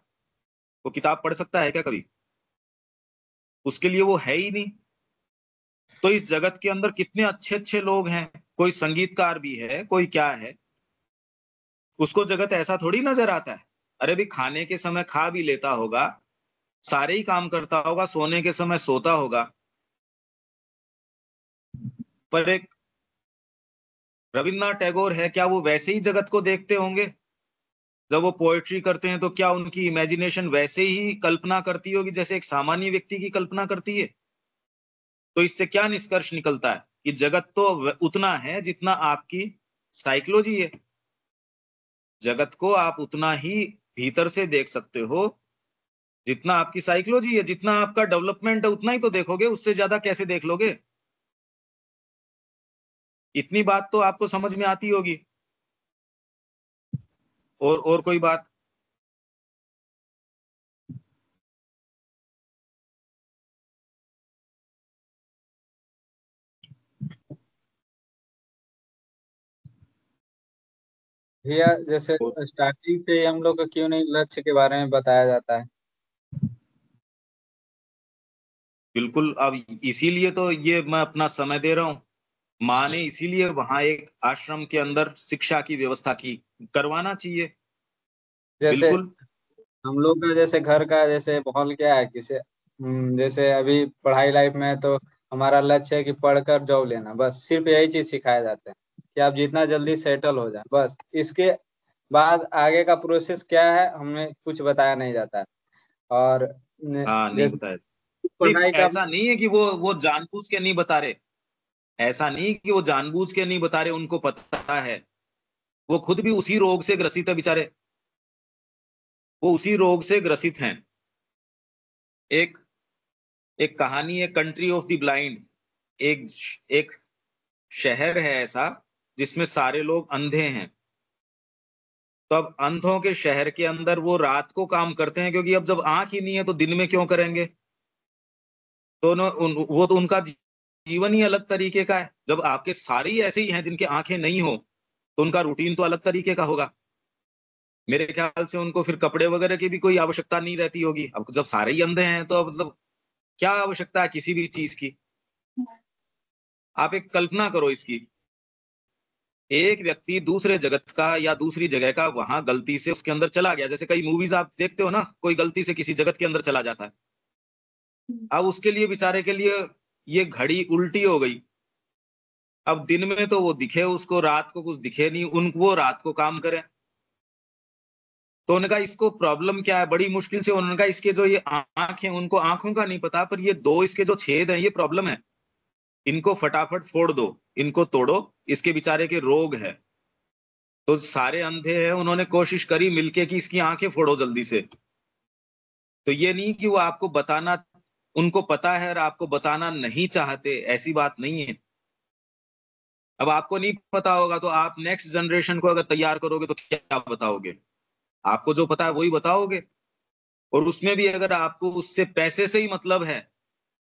वो किताब पढ़ सकता है क्या कभी? उसके लिए वो है ही नहीं। तो इस जगत के अंदर कितने अच्छे अच्छे लोग हैं, कोई संगीतकार भी है, कोई क्या है, उसको जगत ऐसा थोड़ी नजर आता है। अरे भी खाने के समय खा भी लेता होगा, सारे ही काम करता होगा, सोने के समय सोता होगा, पर एक रविन्द्रनाथ टैगोर है, क्या वो वैसे ही जगत को देखते होंगे? जब वो पोएट्री करते हैं तो क्या उनकी इमेजिनेशन वैसे ही कल्पना करती होगी जैसे एक सामान्य व्यक्ति की कल्पना करती है? तो इससे क्या निष्कर्ष निकलता है कि जगत तो उतना है जितना आपकी साइकोलॉजी है। जगत को आप उतना ही भीतर से देख सकते हो जितना आपकी साइकोलॉजी है, जितना आपका डेवलपमेंट है उतना ही तो देखोगे, उससे ज्यादा कैसे देख लोगे? इतनी बात तो आपको समझ में आती होगी। और कोई बात? भैया जैसे स्टार्टिंग से ही हम लोग को क्यों नहीं लक्ष्य के बारे में बताया जाता है? बिल्कुल, अब इसीलिए तो ये मैं अपना समय दे रहा हूँ। माँ ने इसीलिए वहां एक आश्रम के अंदर शिक्षा की व्यवस्था की, करवाना चाहिए। जैसे बिल्कुल। हम लोग का जैसे घर का जैसे माहौल क्या है किसे जैसे अभी पढ़ाई लाइफ में है तो हमारा लक्ष्य है कि पढ़कर जॉब लेना, बस सिर्फ यही चीज सिखाया जाता है कि आप जितना जल्दी सेटल हो जाए, बस। इसके बाद आगे का प्रोसेस क्या है हमें कुछ बताया नहीं जाता है। और हाँ, नहीं जैसे बताया। नहीं, पढ़ाई का ऐसा नहीं है कि वो जानबूझ के नहीं बता रहे। ऐसा नहीं कि वो जानबूझ के नहीं बता रहे, उनको पता है। वो खुद भी उसी रोग से ग्रसित है बेचारे, वो उसी रोग से ग्रसित हैं। एक एक कहानी है, कंट्री ऑफ द ब्लाइंड। एक एक शहर है ऐसा जिसमें सारे लोग अंधे हैं। तो अब अंधों के शहर के अंदर वो रात को काम करते हैं, क्योंकि अब जब आंख ही नहीं है तो दिन में क्यों करेंगे? तो वो तो उनका जीवन ही अलग तरीके का है। जब आपके सारे ही ऐसे ही हैं जिनके आंखें नहीं हो, तो उनका रूटीन तो अलग तरीके का होगा। मेरे ख्याल से उनको फिर कपड़े वगैरह की भी कोई आवश्यकता नहीं रहती होगी। अब जब सारे ही अंधे हैं तो मतलब क्या आवश्यकता है किसी भी चीज की? आप एक कल्पना करो इसकी, एक व्यक्ति दूसरे जगत का या दूसरी जगह का वहां गलती से उसके अंदर चला गया, जैसे कई मूवीज आप देखते हो ना, कोई गलती से किसी जगत के अंदर चला जाता है। अब उसके लिए बेचारे के लिए ये घड़ी उल्टी हो गई। अब दिन में तो वो दिखे उसको, रात को कुछ दिखे नहीं उनको, वो रात को काम करे। तो उनका इसको प्रॉब्लम क्या है, बड़ी मुश्किल से उनका इसके जो ये आंख है उनको आंखों का नहीं पता, पर ये दो इसके जो छेद हैं ये प्रॉब्लम है। इनको फटाफट फोड़ दो, इनको तोड़ो, इसके बेचारे के रोग है। तो सारे अंधे हैं, उन्होंने कोशिश करी मिलके कि इसकी आंखें फोड़ो जल्दी से। तो ये नहीं कि वो आपको बताना, उनको पता है और आपको बताना नहीं चाहते, ऐसी बात नहीं है। अब आपको नहीं पता होगा तो आप नेक्स्ट जनरेशन को अगर तैयार करोगे तो क्या बताओगे? आपको जो पता है वही बताओगे। और उसमें भी अगर आपको उससे पैसे से ही मतलब है,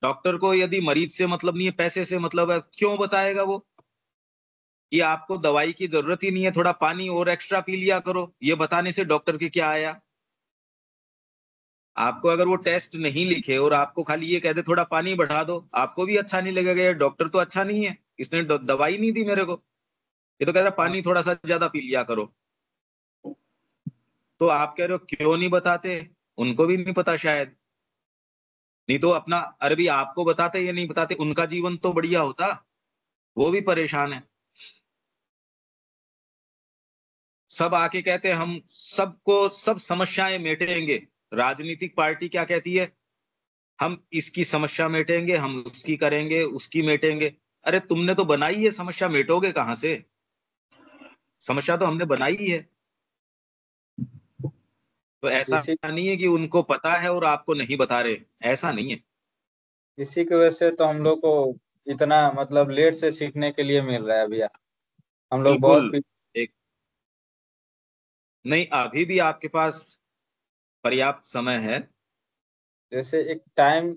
डॉक्टर को यदि मरीज से मतलब नहीं है, पैसे से मतलब है, क्यों बताएगा वो कि आपको दवाई की जरूरत ही नहीं है, थोड़ा पानी और एक्स्ट्रा पी लिया करो? ये बताने से डॉक्टर के क्या आया? आपको अगर वो टेस्ट नहीं लिखे और आपको खाली ये कह दे थोड़ा पानी बढ़ा दो, आपको भी अच्छा नहीं लगेगा, ये डॉक्टर तो अच्छा नहीं है, इसने दवाई नहीं दी मेरे को, ये तो कह रहा पानी थोड़ा सा ज्यादा पी लिया करो। तो आप कह रहे हो क्यों नहीं बताते? उनको भी नहीं पता शायद, नहीं तो अपना, अरे भी आपको बताते या नहीं बताते उनका जीवन तो बढ़िया होता, वो भी परेशान है। सब आके कहते हैं हम सबको सब समस्याएं मेटेंगे। राजनीतिक पार्टी क्या कहती है? हम इसकी समस्या मेटेंगे, हम उसकी करेंगे, उसकी मेटेंगे। अरे तुमने तो बनाई है समस्या, मेटोगे कहां से? समस्या तो हमने बनाई ही है। तो ऐसा इसी नहीं है कि उनको पता है और आपको नहीं बता रहे, ऐसा नहीं है। इसी की वजह से तो हम लोग को इतना मतलब लेट से सीखने के लिए मिल रहा है भैया। हम लोग बहुत बिल्कुल। एक नहीं, अभी भी आपके पास पर्याप्त समय है। जैसे एक टाइम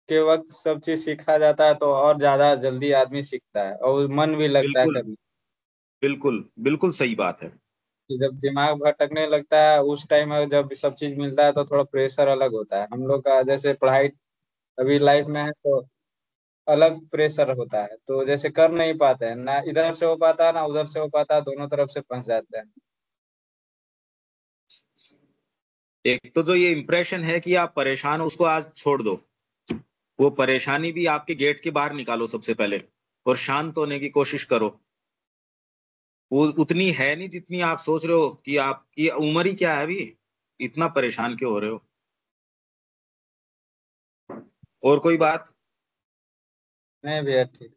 के वक्त सब चीज सीखा जाता है तो और ज्यादा जल्दी आदमी सीखता है और मन भी लगता है बिल्कुल कभी। बिल्कुल बिल्कुल सही बात है। कि जब दिमाग भटकने लगता है उस टाइम जब सब चीज मिलता है तो थोड़ा प्रेशर अलग होता है हम लोग का। जैसे पढ़ाई अभी लाइफ में है तो अलग प्रेशर होता है, तो जैसे कर नहीं पाते हैं ना, इधर से हो पाता है ना उधर से हो पाता है, दोनों तरफ से फंस जाते हैं। एक तो जो ये इम्प्रेशन है कि आप परेशान हो उसको आज छोड़ दो, वो परेशानी भी आपके गेट के बाहर निकालो सबसे पहले, और शांत होने की कोशिश करो। वो उतनी है नहीं जितनी आप सोच रहे हो, कि आपकी उम्र ही क्या है अभी, इतना परेशान क्यों हो रहे हो। और कोई बात? नहीं भैया ठीक।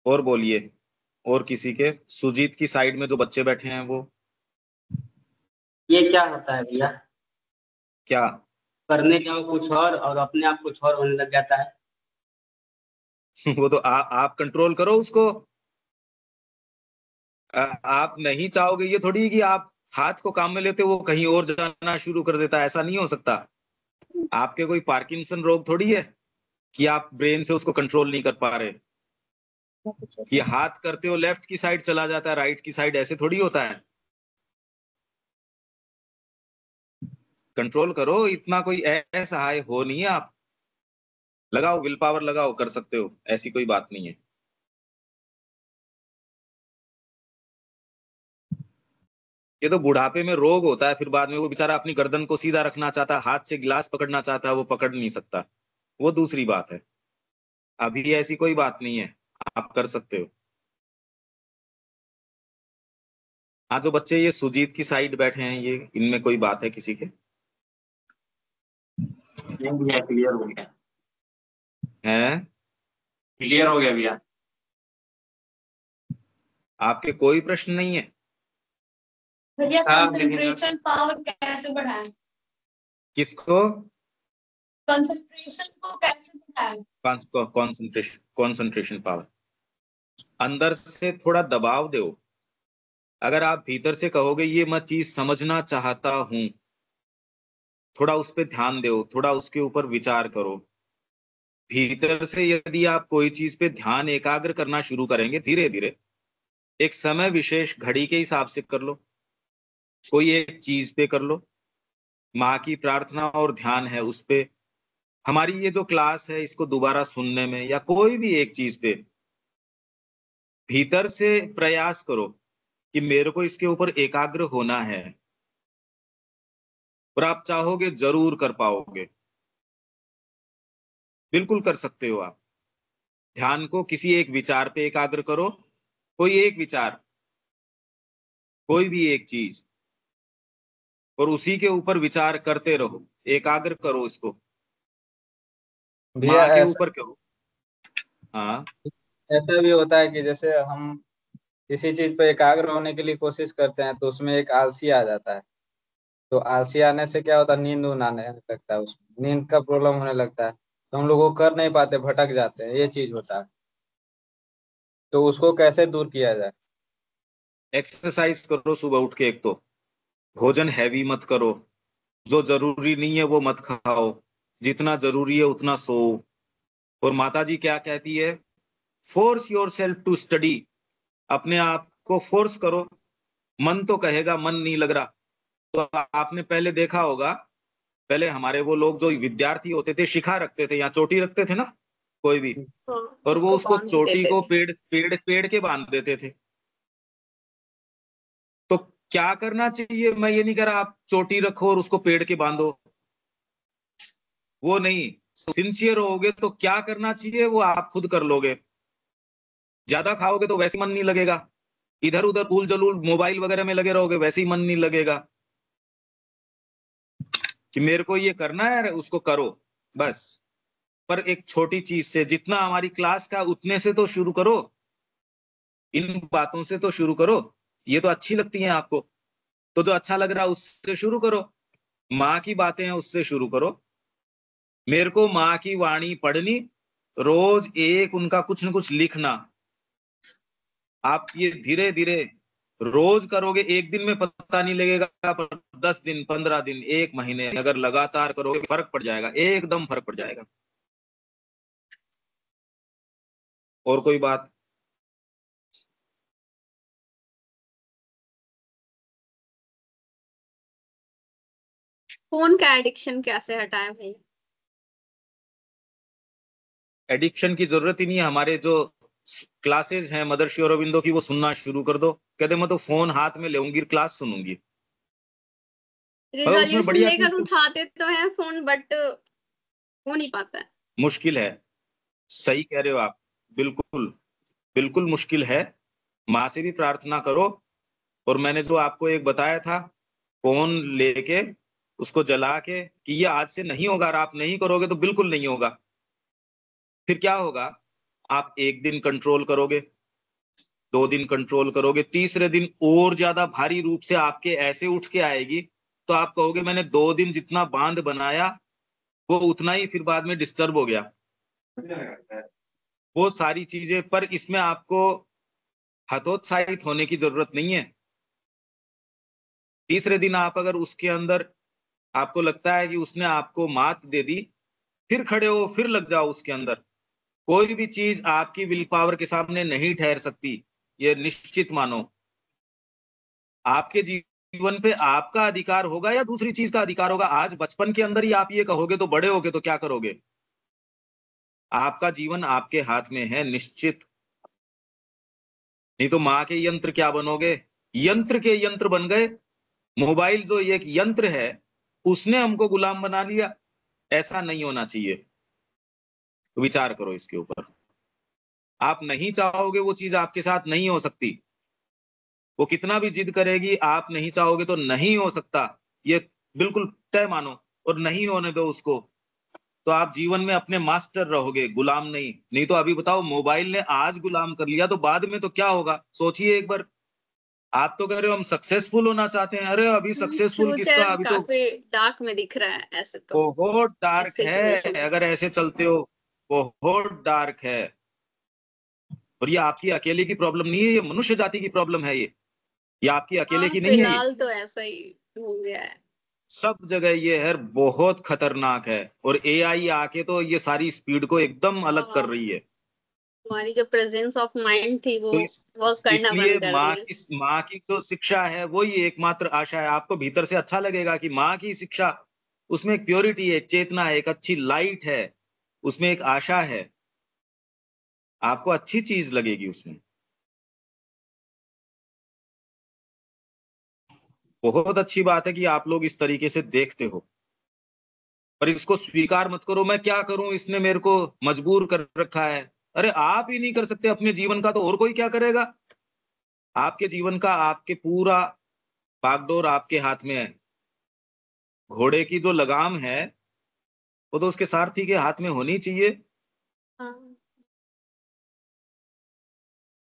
और बोलिए, और किसी के, सुजीत की साइड में जो बच्चे बैठे हैं वो ये क्या होता है भैया? क्या? करने जाओ कुछ और अपने आप कुछ और होने लग जाता है। वो तो आप कंट्रोल करो उसको। आप नहीं चाहोगे ये थोड़ी कि आप हाथ को काम में लेते हो वो कहीं और जाना शुरू कर देता है, ऐसा नहीं हो सकता। आपके कोई पार्किंसन रोग थोड़ी है कि आप ब्रेन से उसको कंट्रोल नहीं कर पा रहे, कि हाथ करते हो लेफ्ट की साइड चला जाता है राइट की साइड, ऐसे थोड़ी होता है। कंट्रोल करो, इतना कोई असहाय हो नहीं है आप। लगाओ विल पावर, लगाओ, कर सकते हो, ऐसी कोई बात नहीं है। ये तो बुढ़ापे में रोग होता है, फिर बाद में वो बेचारा अपनी गर्दन को सीधा रखना चाहता है, हाथ से गिलास पकड़ना चाहता है, वो पकड़ नहीं सकता, वो दूसरी बात है। अभी ऐसी कोई बात नहीं है, आप कर सकते हो। हाँ, जो बच्चे ये सुजीत की साइड बैठे हैं, ये इनमें कोई बात है किसी के? नहीं भैया, क्लियर हो गया। हैं? क्लियर हो गया भैया। आपके कोई प्रश्न नहीं है? भैया हाँ, लेकिन कंसंट्रेशन पावर कैसे बढ़ाएं? किसको? कंसंट्रेशन को कैसे बढ़ाएं? कॉन्सेंट्रेशन, कॉन्सेंट्रेशन पावर अंदर से थोड़ा दबाव दो। अगर आप भीतर से कहोगे ये मैं चीज समझना चाहता हूं, थोड़ा उस पर ध्यान दो, थोड़ा उसके ऊपर विचार करो। भीतर से यदि आप कोई चीज पे ध्यान एकाग्र करना शुरू करेंगे, धीरे धीरे एक समय विशेष घड़ी के हिसाब से कर लो, कोई एक चीज पे कर लो, माँ की प्रार्थना और ध्यान है उस पे, हमारी ये जो क्लास है इसको दोबारा सुनने में, या कोई भी एक चीज पे भीतर से प्रयास करो कि मेरे को इसके ऊपर एकाग्र होना है। और आप चाहोगे जरूर कर पाओगे, बिल्कुल कर सकते हो आप। ध्यान को किसी एक विचार पे एकाग्र करो, कोई एक विचार, कोई भी एक चीज, और उसी के ऊपर विचार करते रहो, एकाग्र करो इसको, भैया माँ के ऐसा ऊपर करो। हाँ। ऐसा भी होता है कि जैसे हम किसी चीज पे एकाग्र होने के लिए कोशिश करते हैं तो उसमें एक आलसी आ जाता है। तो आलसी आने से क्या होता है, नींद ऊंद आने लगता है, उसमें नींद का प्रॉब्लम होने लगता है, तो हम लोग वो कर नहीं पाते, भटक जाते हैं, ये चीज होता है। तो उसको कैसे दूर किया जाए? एक्सरसाइज करो सुबह उठ के। एक तो भोजन हैवी मत करो, जो जरूरी नहीं है वो मत खाओ, जितना जरूरी है उतना सो। और माता जी क्या कहती है? Force yourself to study, अपने आप को फोर्स करो। मन तो कहेगा मन नहीं लग रहा, तो आपने पहले देखा होगा, पहले हमारे वो लोग जो विद्यार्थी होते थे शिखा रखते थे या चोटी रखते थे ना, कोई भी, हाँ, और वो उसको उसको बांध चोटी देते को थे। पेड़ पेड़ पेड़ के बांध देते थे। तो क्या करना चाहिए, मैं ये नहीं कह रहा आप चोटी रखो और उसको पेड़ के बांधो, वो नहीं। सिंसियर होगे तो क्या करना चाहिए वो आप खुद कर लोगे। ज्यादा खाओगे तो वैसे मन नहीं लगेगा, इधर उधर उल जलूल मोबाइल वगैरह में लगे रहोगे, वैसे ही मन नहीं लगेगा। कि मेरे को ये करना है उसको करो, बस। पर एक छोटी चीज से, जितना हमारी क्लास का उतने से तो शुरू करो, इन बातों से तो शुरू करो। ये तो अच्छी लगती हैं आपको, तो जो अच्छा लग रहा है उससे शुरू करो। माँ की बातें हैं उससे शुरू करो। मेरे को माँ की वाणी पढ़नी, रोज एक उनका कुछ न कुछ लिखना। आप ये धीरे धीरे रोज करोगे, एक दिन में पता नहीं लगेगा, पर 10 दिन, 15 दिन, एक महीने अगर लगातार करोगे फर्क पड़ जाएगा, एकदम फर्क पड़ जाएगा। और कोई बात? फोन का एडिक्शन कैसे हटाएं भाई? एडिक्शन की जरूरत ही नहीं है। हमारे जो क्लासेज हैं मदर्षि औरबिंदो की, वो सुनना शुरू कर दो। कहते मैं तो फोन हाथ में लेऊंगी, क्लास सुनूंगी। उसमें रिजोल्यूशन बढ़िया चीज लेकर उठाते तो हैं फोन, बट हो नहीं पाता है। मुश्किल है। सही कह रहे हो आप, बिल्कुल बिल्कुल मुश्किल है। माँ से भी प्रार्थना करो। और मैंने जो आपको एक बताया था, फोन लेके उसको जला के, कि ये आज से नहीं होगा, और आप नहीं करोगे तो बिल्कुल नहीं होगा। फिर क्या होगा? आप एक दिन कंट्रोल करोगे, 2 दिन कंट्रोल करोगे, तीसरे दिन और ज्यादा भारी रूप से आपके ऐसे उठ के आएगी, तो आप कहोगे मैंने 2 दिन जितना बांध बनाया वो उतना ही फिर बाद में डिस्टर्ब हो गया। वो सारी चीजें, पर इसमें आपको हतोत्साहित होने की जरूरत नहीं है। तीसरे दिन आप अगर उसके अंदर आपको लगता है कि उसने आपको मात दे दी, फिर खड़े हो, फिर लग जाओ उसके अंदर। कोई भी चीज आपकी विल पावर के सामने नहीं ठहर सकती, ये निश्चित मानो। आपके जीवन पे आपका अधिकार होगा या दूसरी चीज का अधिकार होगा? आज बचपन के अंदर ही आप ये कहोगे तो बड़े होगे तो क्या करोगे? आपका जीवन आपके हाथ में है, निश्चित। नहीं तो माँ के यंत्र क्या बनोगे? यंत्र के यंत्र बन गए। मोबाइल जो एक यंत्र है, उसने हमको गुलाम बना लिया। ऐसा नहीं होना चाहिए। तो विचार करो इसके ऊपर। आप नहीं चाहोगे वो चीज आपके साथ नहीं हो सकती। वो कितना भी जिद करेगी, आप नहीं चाहोगे तो नहीं हो सकता। ये बिल्कुल तय मानो, और नहीं होने दो उसको। तो आप जीवन में अपने मास्टर रहोगे, गुलाम नहीं। नहीं तो अभी बताओ, मोबाइल ने आज गुलाम कर लिया तो बाद में तो क्या होगा? सोचिए एक बार। आप तो कह रहे हो हम सक्सेसफुल होना चाहते हैं। अरे अभी सक्सेसफुल किसका? फ्यूचर अभी तो काफी डार्क में दिख रहा है ऐसे तो, बहुत इस डार्क है सिचुएशन में। अगर ऐसे चलते हो। बहुत डार्क है। और ये आपकी अकेले की प्रॉब्लम नहीं है, ये मनुष्य जाति की प्रॉब्लम है। ये आपकी अकेले हाँ, की नहीं है। ये फिलहाल तो ऐसा ही हो गया है। सब जगह ये है, बहुत खतरनाक है। और एआई आके तो ये सारी स्पीड को एकदम अलग कर हाँ, रही है। हमारी जो प्रेजेंस ऑफ माइंड थी वो तो वर्क करना इसलिए बंद कर दी है। माँ की जो शिक्षा है वही एकमात्र आशा है। आपको भीतर से अच्छा लगेगा कि माँ की शिक्षा, उसमें एक प्योरिटी है, एक चेतना है, एक अच्छी लाइट है, उसमें एक आशा है। आपको अच्छी चीज लगेगी उसमें। बहुत अच्छी बात है कि आप लोग इस तरीके से देखते हो। पर इसको स्वीकार मत करो, मैं क्या करूं, इसने मेरे को मजबूर कर रखा है। अरे आप ही नहीं कर सकते अपने जीवन का, तो और कोई क्या करेगा? आपके जीवन का, आपके पूरा बागडोर आपके हाथ में है। घोड़े की जो लगाम है वो तो उसके सारथी के हाथ में होनी चाहिए। हाँ,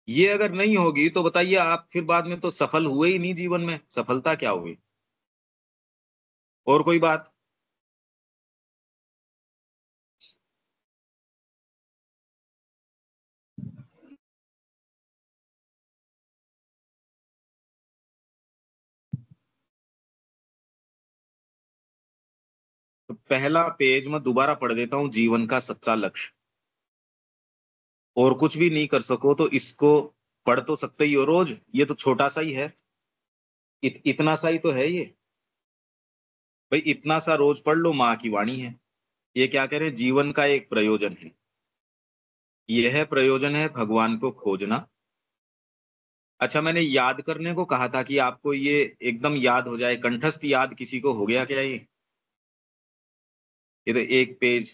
ये अगर नहीं होगी तो बताइए, आप फिर बाद में तो सफल हुए ही नहीं जीवन में। सफलता क्या हुई? और कोई बात? तो पहला पेज मैं दोबारा पढ़ देता हूं, जीवन का सच्चा लक्ष्य। और कुछ भी नहीं कर सको तो इसको पढ़ तो सकते ही हो रोज। ये तो छोटा सा ही है। इतना सा ही तो है ये। भाई इतना सा रोज पढ़ लो, माँ की वाणी है। ये क्या कह रहे हैं? जीवन का एक प्रयोजन है। यह प्रयोजन है भगवान को खोजना। अच्छा, मैंने याद करने को कहा था कि आपको ये एकदम याद हो जाए, कंठस्थ याद किसी को हो गया क्या? ये तो एक पेज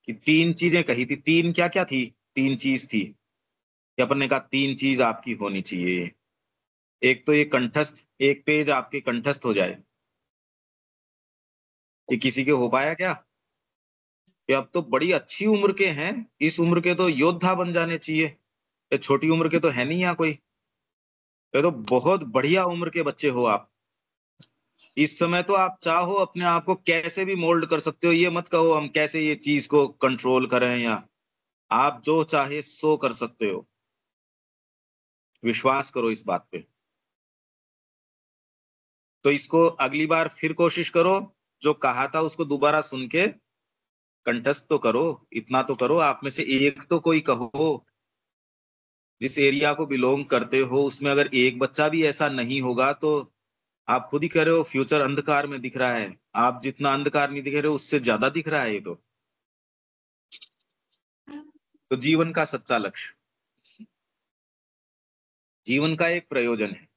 की 3 चीजें कही थी। 3 क्या क्या थी? 3 चीज थी कि अपन ने कहा 3 चीज आपकी होनी चाहिए। एक तो ये कंठस्थ, एक पेज आपके कंठस्थ हो जाए। कि किसी के हो पाया क्या? कि अब तो बड़ी अच्छी उम्र के हैं, इस उम्र के तो योद्धा बन जाने चाहिए। ये छोटी उम्र के तो है नहीं यहाँ कोई। ये तो बहुत बढ़िया उम्र के बच्चे हो आप। इस समय तो आप चाहो अपने आप को कैसे भी मोल्ड कर सकते हो। ये मत कहो हम कैसे ये चीज को कंट्रोल करें, या आप जो चाहे सो कर सकते हो। विश्वास करो इस बात पे। तो इसको अगली बार फिर कोशिश करो, जो कहा था उसको दोबारा सुन के कंठस्थ तो करो। इतना तो करो, आप में से एक तो कोई कहो। जिस एरिया को बिलोंग करते हो उसमें अगर एक बच्चा भी ऐसा नहीं होगा तो आप खुद ही कह रहे हो फ्यूचर अंधकार में दिख रहा है। आप जितना अंधकार नहीं दिख रहे हो उससे ज्यादा दिख रहा है ये तो। तो जीवन का सच्चा लक्ष्य, जीवन का एक प्रयोजन है।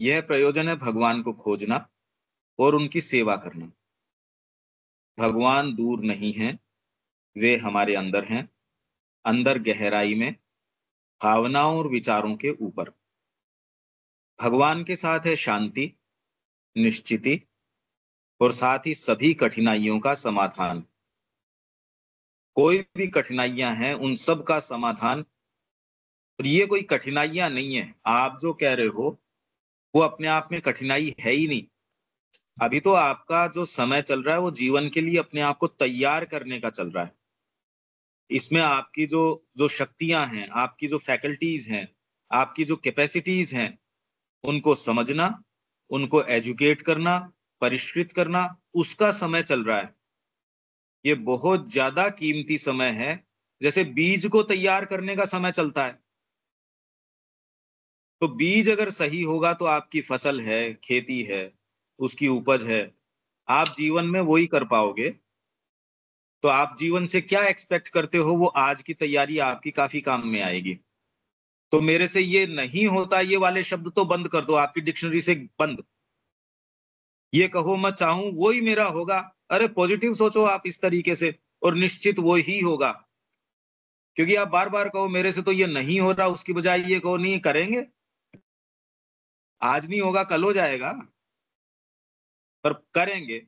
यह प्रयोजन है भगवान को खोजना और उनकी सेवा करना। भगवान दूर नहीं है, वे हमारे अंदर हैं, अंदर गहराई में, भावनाओं और विचारों के ऊपर। भगवान के साथ है शांति, निश्चिति और साथ ही सभी कठिनाइयों का समाधान। कोई भी कठिनाइयां हैं उन सब का समाधान। और ये कोई कठिनाइयां नहीं है, आप जो कह रहे हो वो अपने आप में कठिनाई है ही नहीं। अभी तो आपका जो समय चल रहा है वो जीवन के लिए अपने आप को तैयार करने का चल रहा है। इसमें आपकी जो जो शक्तियां हैं, आपकी जो फैकल्टीज हैं, आपकी जो कैपेसिटीज हैं, उनको समझना, उनको एजुकेट करना, परिष्कृत करना, उसका समय चल रहा है। ये बहुत ज्यादा कीमती समय है। जैसे बीज को तैयार करने का समय चलता है, तो बीज अगर सही होगा तो आपकी फसल है, खेती है, उसकी उपज है, आप जीवन में वही कर पाओगे। तो आप जीवन से क्या एक्सपेक्ट करते हो, वो आज की तैयारी आपकी काफी काम में आएगी। तो मेरे से ये नहीं होता, ये वाले शब्द तो बंद कर दो, आपकी डिक्शनरी से बंद। ये कहो मैं चाहूं वो ही मेरा होगा। अरे पॉजिटिव सोचो आप इस तरीके से, और निश्चित वो ही होगा। क्योंकि आप बार बार कहो मेरे से तो ये नहीं हो रहा, उसकी बजाय ये कहो नहीं करेंगे, आज नहीं होगा कल हो जाएगा, पर करेंगे।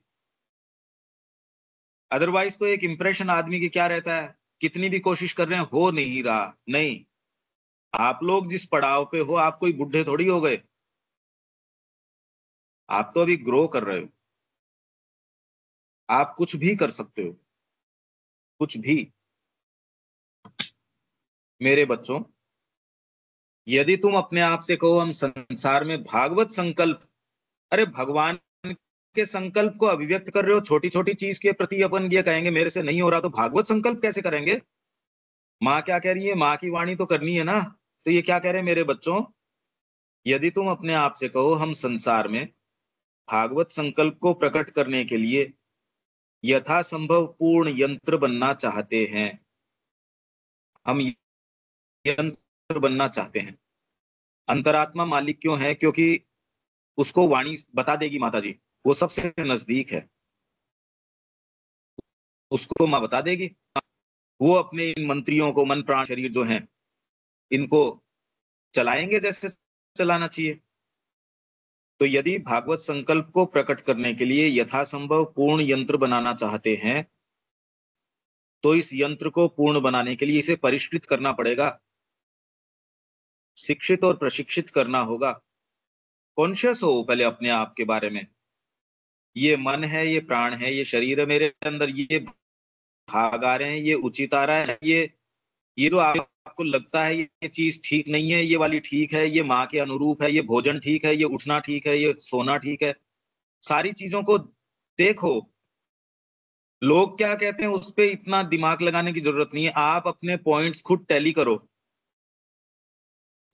अदरवाइज तो एक इंप्रेशन आदमी की क्या रहता है, कितनी भी कोशिश कर रहे हैं हो नहीं रहा। नहीं, आप लोग जिस पड़ाव पे हो, आप कोई बुढ़े थोड़ी हो गए, आप तो अभी ग्रो कर रहे हो। आप कुछ भी कर सकते हो, कुछ भी। मेरे बच्चों, यदि तुम अपने आप से कहो हम संसार में भागवत संकल्प, अरे भगवान के संकल्प को अभिव्यक्त कर रहे हो। छोटी छोटी चीज के प्रति अपन ये कहेंगे मेरे से नहीं हो रहा, तो भागवत संकल्प कैसे करेंगे? माँ क्या कह रही है, माँ की वाणी तो करनी है ना। तो ये क्या कह रहे हैं मेरे बच्चों, यदि तुम अपने आप से कहो हम संसार में भागवत संकल्प को प्रकट करने के लिए यथासंभव पूर्ण यंत्र बनना चाहते हैं, हम यंत्र बनना चाहते हैं। अंतरात्मा मालिक क्यों है? क्योंकि उसको वाणी बता देगी माता जी, वो सबसे नजदीक है, उसको माँ बता देगी। वो अपने इन मंत्रियों को, मन प्राण शरीर जो हैं, इनको चलाएंगे जैसे चलाना चाहिए। तो यदि भागवत संकल्प को प्रकट करने के लिए यथासंभव पूर्ण यंत्र बनाना चाहते हैं, तो इस यंत्र को पूर्ण बनाने के लिए इसे परिष्कृत करना पड़ेगा, शिक्षित और प्रशिक्षित करना होगा। कॉन्शियस हो पहले अपने आप के बारे में। ये मन है, ये प्राण है, ये शरीर है मेरे अंदर, ये भाग आ रहे हैं, ये उचित आ रहा है, ये जो आपको लगता है ये चीज ठीक नहीं है, ये वाली ठीक है, ये माँ के अनुरूप है, ये भोजन ठीक है, ये उठना ठीक है, ये सोना ठीक है, सारी चीजों को देखो। लोग क्या कहते हैं उस पे इतना दिमाग लगाने की जरूरत नहीं है, आप अपने पॉइंट्स खुद टैली करो।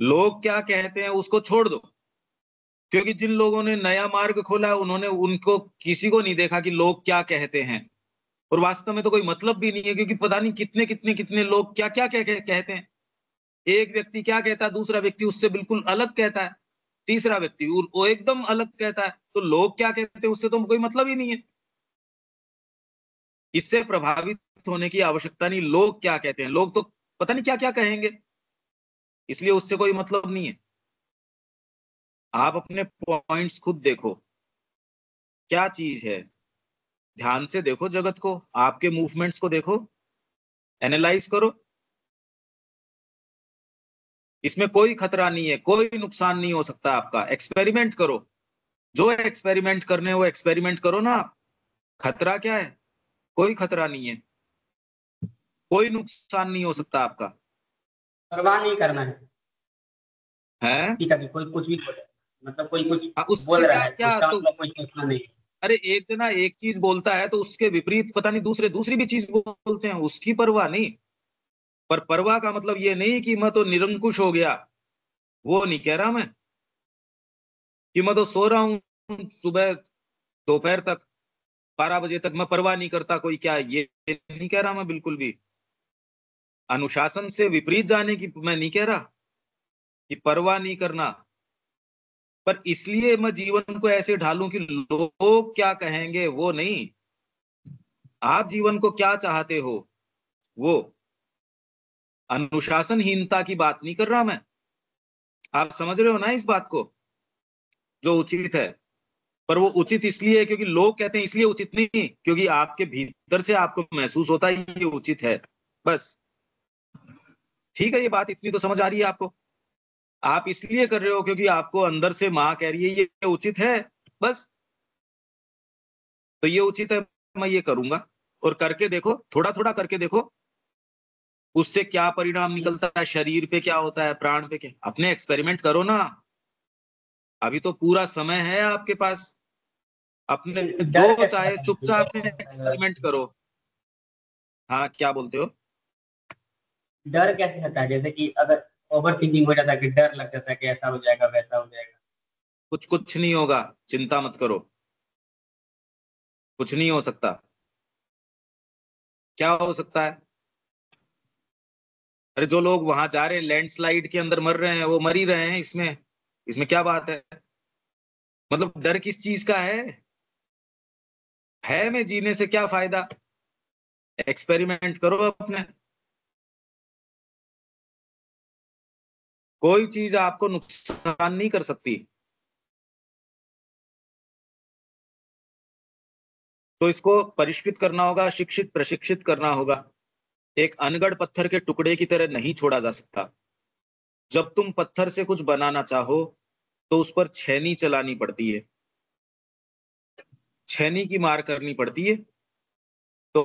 लोग क्या कहते हैं उसको छोड़ दो, क्योंकि जिन लोगों ने नया मार्ग खोला है उन्होंने उनको किसी को नहीं देखा कि लोग क्या कहते हैं। और वास्तव में तो कोई मतलब भी नहीं है, क्योंकि पता नहीं कितने कितने कितने लोग क्या क्या कहते हैं। एक व्यक्ति क्या कहता है, दूसरा व्यक्ति उससे बिल्कुल अलग कहता है, तीसरा व्यक्ति वो एकदम अलग कहता है। तो लोग क्या कहते हैं उससे तो कोई मतलब ही नहीं है। इससे प्रभावित होने की आवश्यकता नहीं, लोग क्या कहते हैं, लोग तो पता नहीं क्या क्या कहेंगे, इसलिए उससे कोई मतलब नहीं है। आप अपने पॉइंट्स खुद देखो, क्या चीज है, ध्यान से देखो जगत को, आपके मूवमेंट्स को देखो, एनालाइज करो। इसमें कोई खतरा नहीं है, कोई नुकसान नहीं हो सकता आपका। एक्सपेरिमेंट करो, जो एक्सपेरिमेंट करने वो एक्सपेरिमेंट करो ना। खतरा क्या है? कोई खतरा नहीं है, कोई नुकसान नहीं हो सकता आपका। परवाह नहीं करना है ठीक है, कोई कुछ भी बोले, मतलब कोई कुछ उससे बोल रहा क्या है, क्या उसका तो, मतलब कोई सोचना नहीं। अरे एक जना एक चीज बोलता है तो उसके विपरीत पता नहीं दूसरे दूसरी भी चीज बोलते हैं, उसकी परवाह नहीं। पर परवाह का मतलब ये नहीं कि मैं तो निरंकुश हो गया, वो नहीं कह रहा मैं। कि मैं तो सो रहा हूं सुबह दोपहर तक 12 बजे तक, मैं परवाह नहीं करता कोई क्या, ये नहीं कह रहा मैं बिल्कुल भी। अनुशासन से विपरीत जाने की मैं नहीं कह रहा कि परवाह नहीं करना, पर इसलिए मैं जीवन को ऐसे ढालूं कि लोग क्या कहेंगे वो नहीं, आप जीवन को क्या चाहते हो वो। अनुशासनहीनता की बात नहीं कर रहा मैं, आप समझ रहे हो ना इस बात को, जो उचित है। पर वो उचित इसलिए है क्योंकि लोग कहते हैं, इसलिए उचित नहीं क्योंकि आपके भीतर से आपको महसूस होता है ये उचित है, बस। ठीक है, ये बात इतनी तो समझ आ रही है आपको। आप इसलिए कर रहे हो क्योंकि आपको अंदर से माँ कह रही है ये उचित है, बस। तो ये उचित है, मैं ये करूंगा, और करके देखो, थोड़ा थोड़ा करके देखो उससे क्या परिणाम निकलता है, शरीर पे क्या होता है, प्राण पे क्या। अपने एक्सपेरिमेंट करो ना, अभी तो पूरा समय है आपके पास, अपने डर जो कैसे चाहे हटाएं? चुपचाप में डर एक्सपेरिमेंट करो। हाँ, क्या बोलते हो? कैसे हटाएं? जैसे कि अगर ओवर थिंकिंग हो जाता है कि डर लग जाता है कि ऐसा हो जाएगा वैसा हो जाएगा। कुछ नहीं होगा, चिंता मत करो, कुछ नहीं हो सकता। क्या हो सकता है? अरे जो लोग वहां जा रहे हैं, लैंडस्लाइड के अंदर मर रहे हैं, वो मर ही रहे हैं, इसमें इसमें क्या बात है? मतलब डर किस चीज का है? भय में जीने से क्या फायदा? एक्सपेरिमेंट करो अपने। कोई चीज आपको नुकसान नहीं कर सकती। तो इसको परिष्कृत करना होगा, शिक्षित प्रशिक्षित करना होगा। एक अनगढ़ पत्थर के टुकड़े की तरह नहीं छोड़ा जा सकता। जब तुम पत्थर से कुछ बनाना चाहो तो उस पर छेनी चलानी पड़ती है, छेनी की मार करनी पड़ती है। तो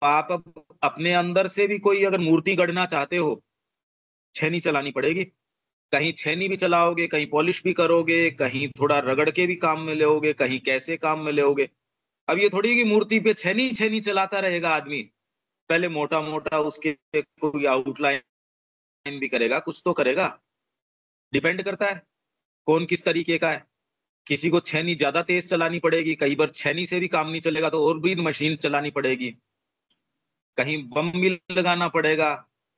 आप अब अपने अंदर से भी कोई अगर मूर्ति गढ़ना चाहते हो, छेनी चलानी पड़ेगी। कहीं छेनी भी चलाओगे, कहीं पॉलिश भी करोगे, कहीं थोड़ा रगड़ के भी काम में लोगे, कहीं कैसे काम में लोगे। अब ये थोड़ी कि मूर्ति पे छेनी छेनी चलाता रहेगा आदमी, पहले मोटा मोटा उसके कोई आउटलाइन भी करेगा, कुछ तो करेगा। डिपेंड करता है कौन किस तरीके का है। किसी को छेनी ज्यादा तेज चलानी पड़ेगी, कई बार छेनी से भी काम नहीं चलेगा तो और भी मशीन चलानी पड़ेगी, कहीं बम भी लगाना पड़ेगा,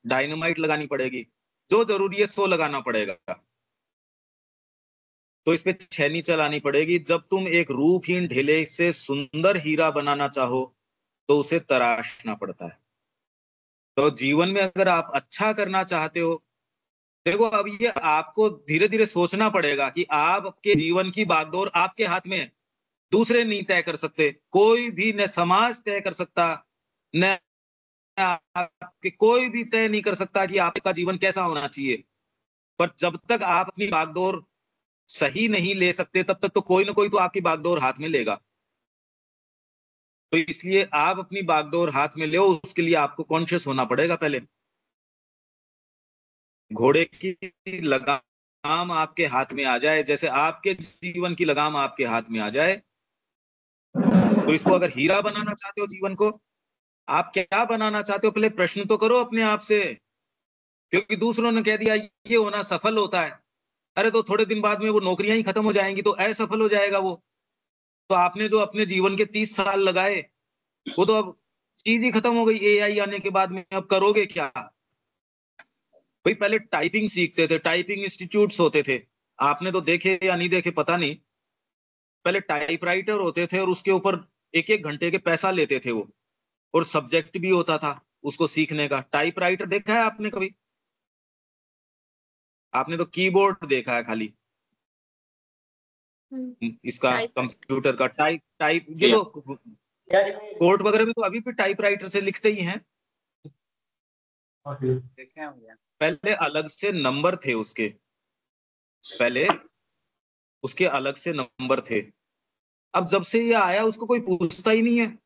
डायनामाइट लगानी पड़ेगी, जो जरूरी है सो लगाना पड़ेगा। तो इस पे छेनी चलानी पड़ेगी। जब तुम एक रूपहीन ढेले से सुंदर हीरा बनाना चाहो तो उसे तराशना पड़ता है। तो जीवन में अगर आप अच्छा करना चाहते हो, देखो अब ये आपको धीरे धीरे सोचना पड़ेगा कि आपके जीवन की बागडोर आपके हाथ में है। दूसरे नहीं तय कर सकते, कोई भी, न समाज तय कर सकता, न आपके कोई भी तय नहीं कर सकता कि आपका जीवन कैसा होना चाहिए। पर जब तक आप अपनी बागडोर सही नहीं ले सकते तब तक तो कोई ना कोई तो आपकी बागडोर हाथ में लेगा। तो इसलिए आप अपनी बागडोर हाथ में ले, उसके लिए आपको कॉन्शियस होना पड़ेगा पहले। घोड़े की लगाम आपके हाथ में आ जाए, जैसे आपके जीवन की लगाम आपके हाथ में आ जाए, तो इसको अगर हीरा बनाना चाहते हो जीवन को, आप क्या बनाना चाहते हो पहले प्रश्न तो करो अपने आप से। क्योंकि दूसरों ने कह दिया ये होना सफल होता है, अरे तो थोड़े दिन बाद में वो नौकरियां ही खत्म हो जाएंगी तो असफल हो जाएगा वो। तो आपने जो अपने जीवन के 30 साल लगाए वो तो अब चीज ही खत्म हो गई एआई आने के बाद में, अब करोगे क्या? भाई पहले टाइपिंग सीखते थे, टाइपिंग इंस्टीट्यूट्स होते थे, आपने तो देखे या नहीं देखे पता नहीं। पहले टाइपराइटर होते थे और उसके ऊपर एक एक घंटे के पैसा लेते थे वो, और सब्जेक्ट भी होता था उसको सीखने का। टाइपराइटर देखा है आपने कभी? आपने तो कीबोर्ड देखा है खाली, इसका टाइप कंप्यूटर का टाइप टाइप ये किया। लोग यार इसमें कोर्ट वगैरह में तो अभी भी टाइपराइटर से लिखते ही हैं। देखे हैं भैया। पहले अलग से नंबर थे उसके, पहले उसके अलग से नंबर थे। अब जब से ये आया उसको कोई पूछता ही नहीं है।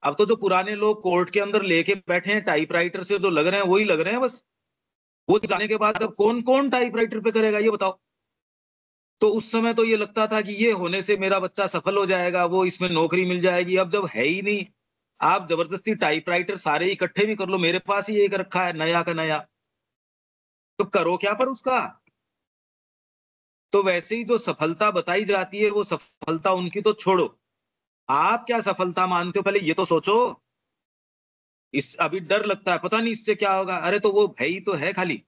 अब तो जो पुराने लोग कोर्ट के अंदर लेके बैठे हैं टाइपराइटर से जो लग रहे हैं वही लग रहे हैं बस। वो जाने के बाद अब कौन कौन टाइपराइटर पे करेगा ये बताओ। तो उस समय तो ये लगता था कि ये होने से मेरा बच्चा सफल हो जाएगा, वो इसमें नौकरी मिल जाएगी। अब जब है ही नहीं, आप जबरदस्ती टाइपराइटर सारे इकट्ठे भी कर लो, मेरे पास ही एक रखा है नया का नया, तो करो क्या पर उसका। तो वैसे ही जो सफलता बताई जाती है वो सफलता उनकी तो छोड़ो, आप क्या सफलता मानते हो पहले ये तो सोचो। इस अभी डर लगता है, पता नहीं इससे क्या होगा, अरे तो वो भय तो है खाली,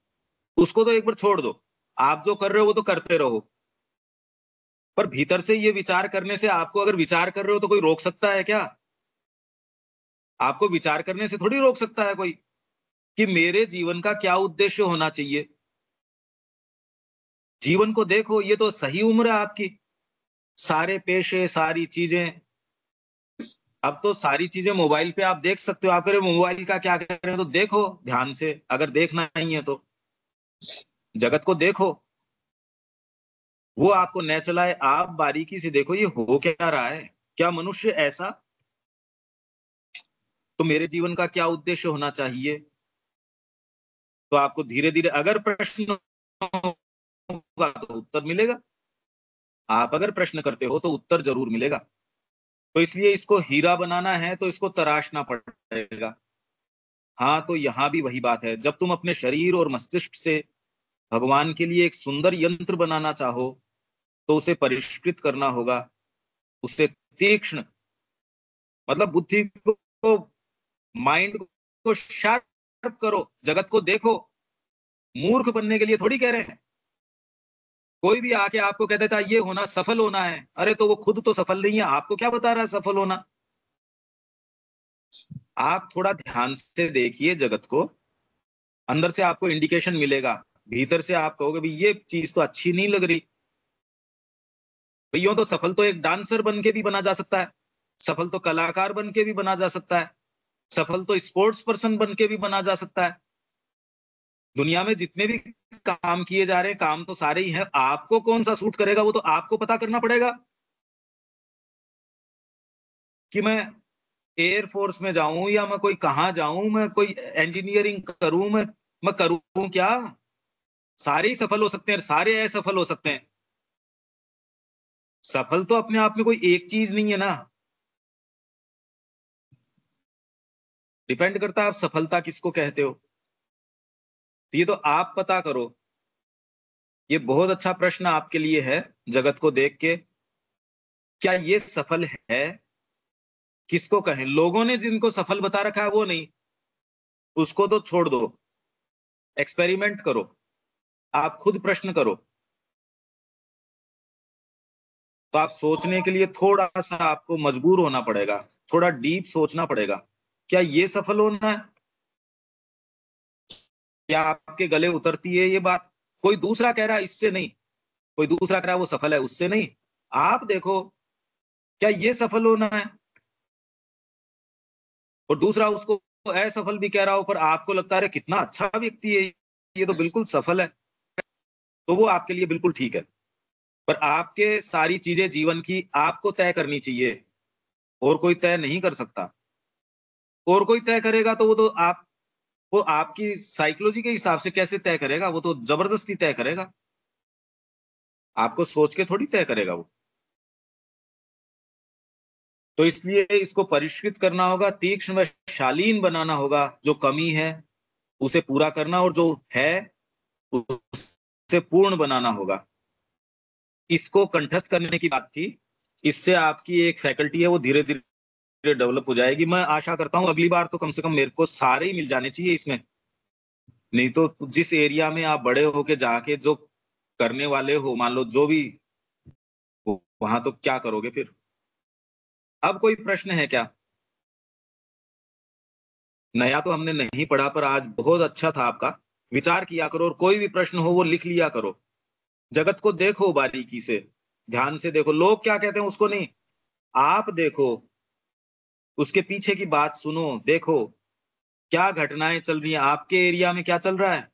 उसको तो एक बार छोड़ दो, आप जो कर रहे हो वो तो करते रहो। पर भीतर से ये विचार करने से, आपको अगर विचार कर रहे हो तो कोई रोक सकता है क्या? आपको विचार करने से थोड़ी रोक सकता है कोई, कि मेरे जीवन का क्या उद्देश्य होना चाहिए। जीवन को देखो, ये तो सही उम्र है आपकी, सारे पेशे, सारी चीजें, अब तो सारी चीजें मोबाइल पे आप देख सकते हो। आप कह रहे हो मोबाइल का क्या कर रहे हो, तो देखो ध्यान से, अगर देखना नहीं है तो जगत को देखो, वो आपको न चलाए, आप बारीकी से देखो ये हो क्या रहा है, क्या मनुष्य ऐसा, तो मेरे जीवन का क्या उद्देश्य होना चाहिए। तो आपको धीरे धीरे, अगर प्रश्न होगा तो उत्तर मिलेगा, आप अगर प्रश्न करते हो तो उत्तर जरूर मिलेगा। तो इसलिए इसको हीरा बनाना है तो इसको तराशना पड़ेगा। हाँ, तो यहां भी वही बात है, जब तुम अपने शरीर और मस्तिष्क से भगवान के लिए एक सुंदर यंत्र बनाना चाहो तो उसे परिष्कृत करना होगा, उसे तीक्ष्ण, मतलब बुद्धि को, माइंड को शार्प करो, जगत को देखो। मूर्ख बनने के लिए थोड़ी कह रहे हैं। कोई भी आके आपको कह देता है ये होना, सफल होना है, अरे तो वो खुद तो सफल नहीं है, आपको क्या बता रहा है सफल होना। आप थोड़ा ध्यान से देखिए जगत को, अंदर से आपको इंडिकेशन मिलेगा, भीतर से आप कहोगे भाई ये चीज तो अच्छी नहीं लग रही। भैया तो सफल तो एक डांसर बन के भी बना जा सकता है, सफल तो कलाकार बन के भी बना जा सकता है, सफल तो स्पोर्ट्स पर्सन बन के भी बना जा सकता है। दुनिया में जितने भी काम किए जा रहे हैं, काम तो सारे ही हैं, आपको कौन सा सूट करेगा वो तो आपको पता करना पड़ेगा। कि मैं एयरफोर्स में जाऊं या मैं कोई कहां जाऊं, मैं कोई इंजीनियरिंग करूं, मैं करूं क्या? सारे ही सफल हो सकते हैं, सारे असफल हो सकते हैं। सफल तो अपने आप में कोई एक चीज नहीं है ना, डिपेंड करता है आप सफलता किसको कहते हो। तो ये तो आप पता करो। ये बहुत अच्छा प्रश्न आपके लिए है, जगत को देख के, क्या ये सफल है? किसको कहें, लोगों ने जिनको सफल बता रखा है वो नहीं, उसको तो छोड़ दो, एक्सपेरिमेंट करो, आप खुद प्रश्न करो। तो आप सोचने के लिए थोड़ा सा आपको मजबूर होना पड़ेगा, थोड़ा डीप सोचना पड़ेगा, क्या ये सफल होना है? क्या आपके गले उतरती है ये बात? कोई दूसरा कह रहा है इससे नहीं, कोई दूसरा कह रहा है वो सफल है उससे नहीं, आप देखो क्या ये सफल होना है? और दूसरा उसको असफल भी कह रहा हो, पर आपको लगता है कितना अच्छा व्यक्ति है, ये तो बिल्कुल सफल है, तो वो आपके लिए बिल्कुल ठीक है। पर आपके सारी चीजें जीवन की आपको तय करनी चाहिए, और कोई तय नहीं कर सकता। और कोई तय करेगा तो वो आपकी साइकोलॉजी के हिसाब से कैसे तय करेगा, वो तो जबरदस्ती तय करेगा, आपको सोच के थोड़ी तय करेगा वो। तो इसलिए इसको परिष्कृत करना होगा, तीक्ष्ण व शालीन बनाना होगा, जो कमी है उसे पूरा करना, और जो है उसे पूर्ण बनाना होगा। इसको कंठस्थ करने की बात थी, इससे आपकी एक फैकल्टी है वो धीरे धीरे डेवलप हो जाएगी। मैं आशा करता हूं अगली बार तो कम से कम मेरे को सारे ही मिल जाने चाहिए इसमें, नहीं तो जिस एरिया में आप बड़े होके जाके जो करने वाले हो, मान लो जो भी, वहां तो क्या करोगे फिर। अब कोई प्रश्न है क्या? नया तो हमने नहीं पढ़ा, पर आज बहुत अच्छा था आपका, विचार किया करो, और कोई भी प्रश्न हो वो लिख लिया करो। जगत को देखो बारीकी से, ध्यान से देखो, लोग क्या कहते हैं उसको नहीं, आप देखो, उसके पीछे की बात सुनो, देखो क्या घटनाएं चल रही हैं, आपके एरिया में क्या चल रहा है,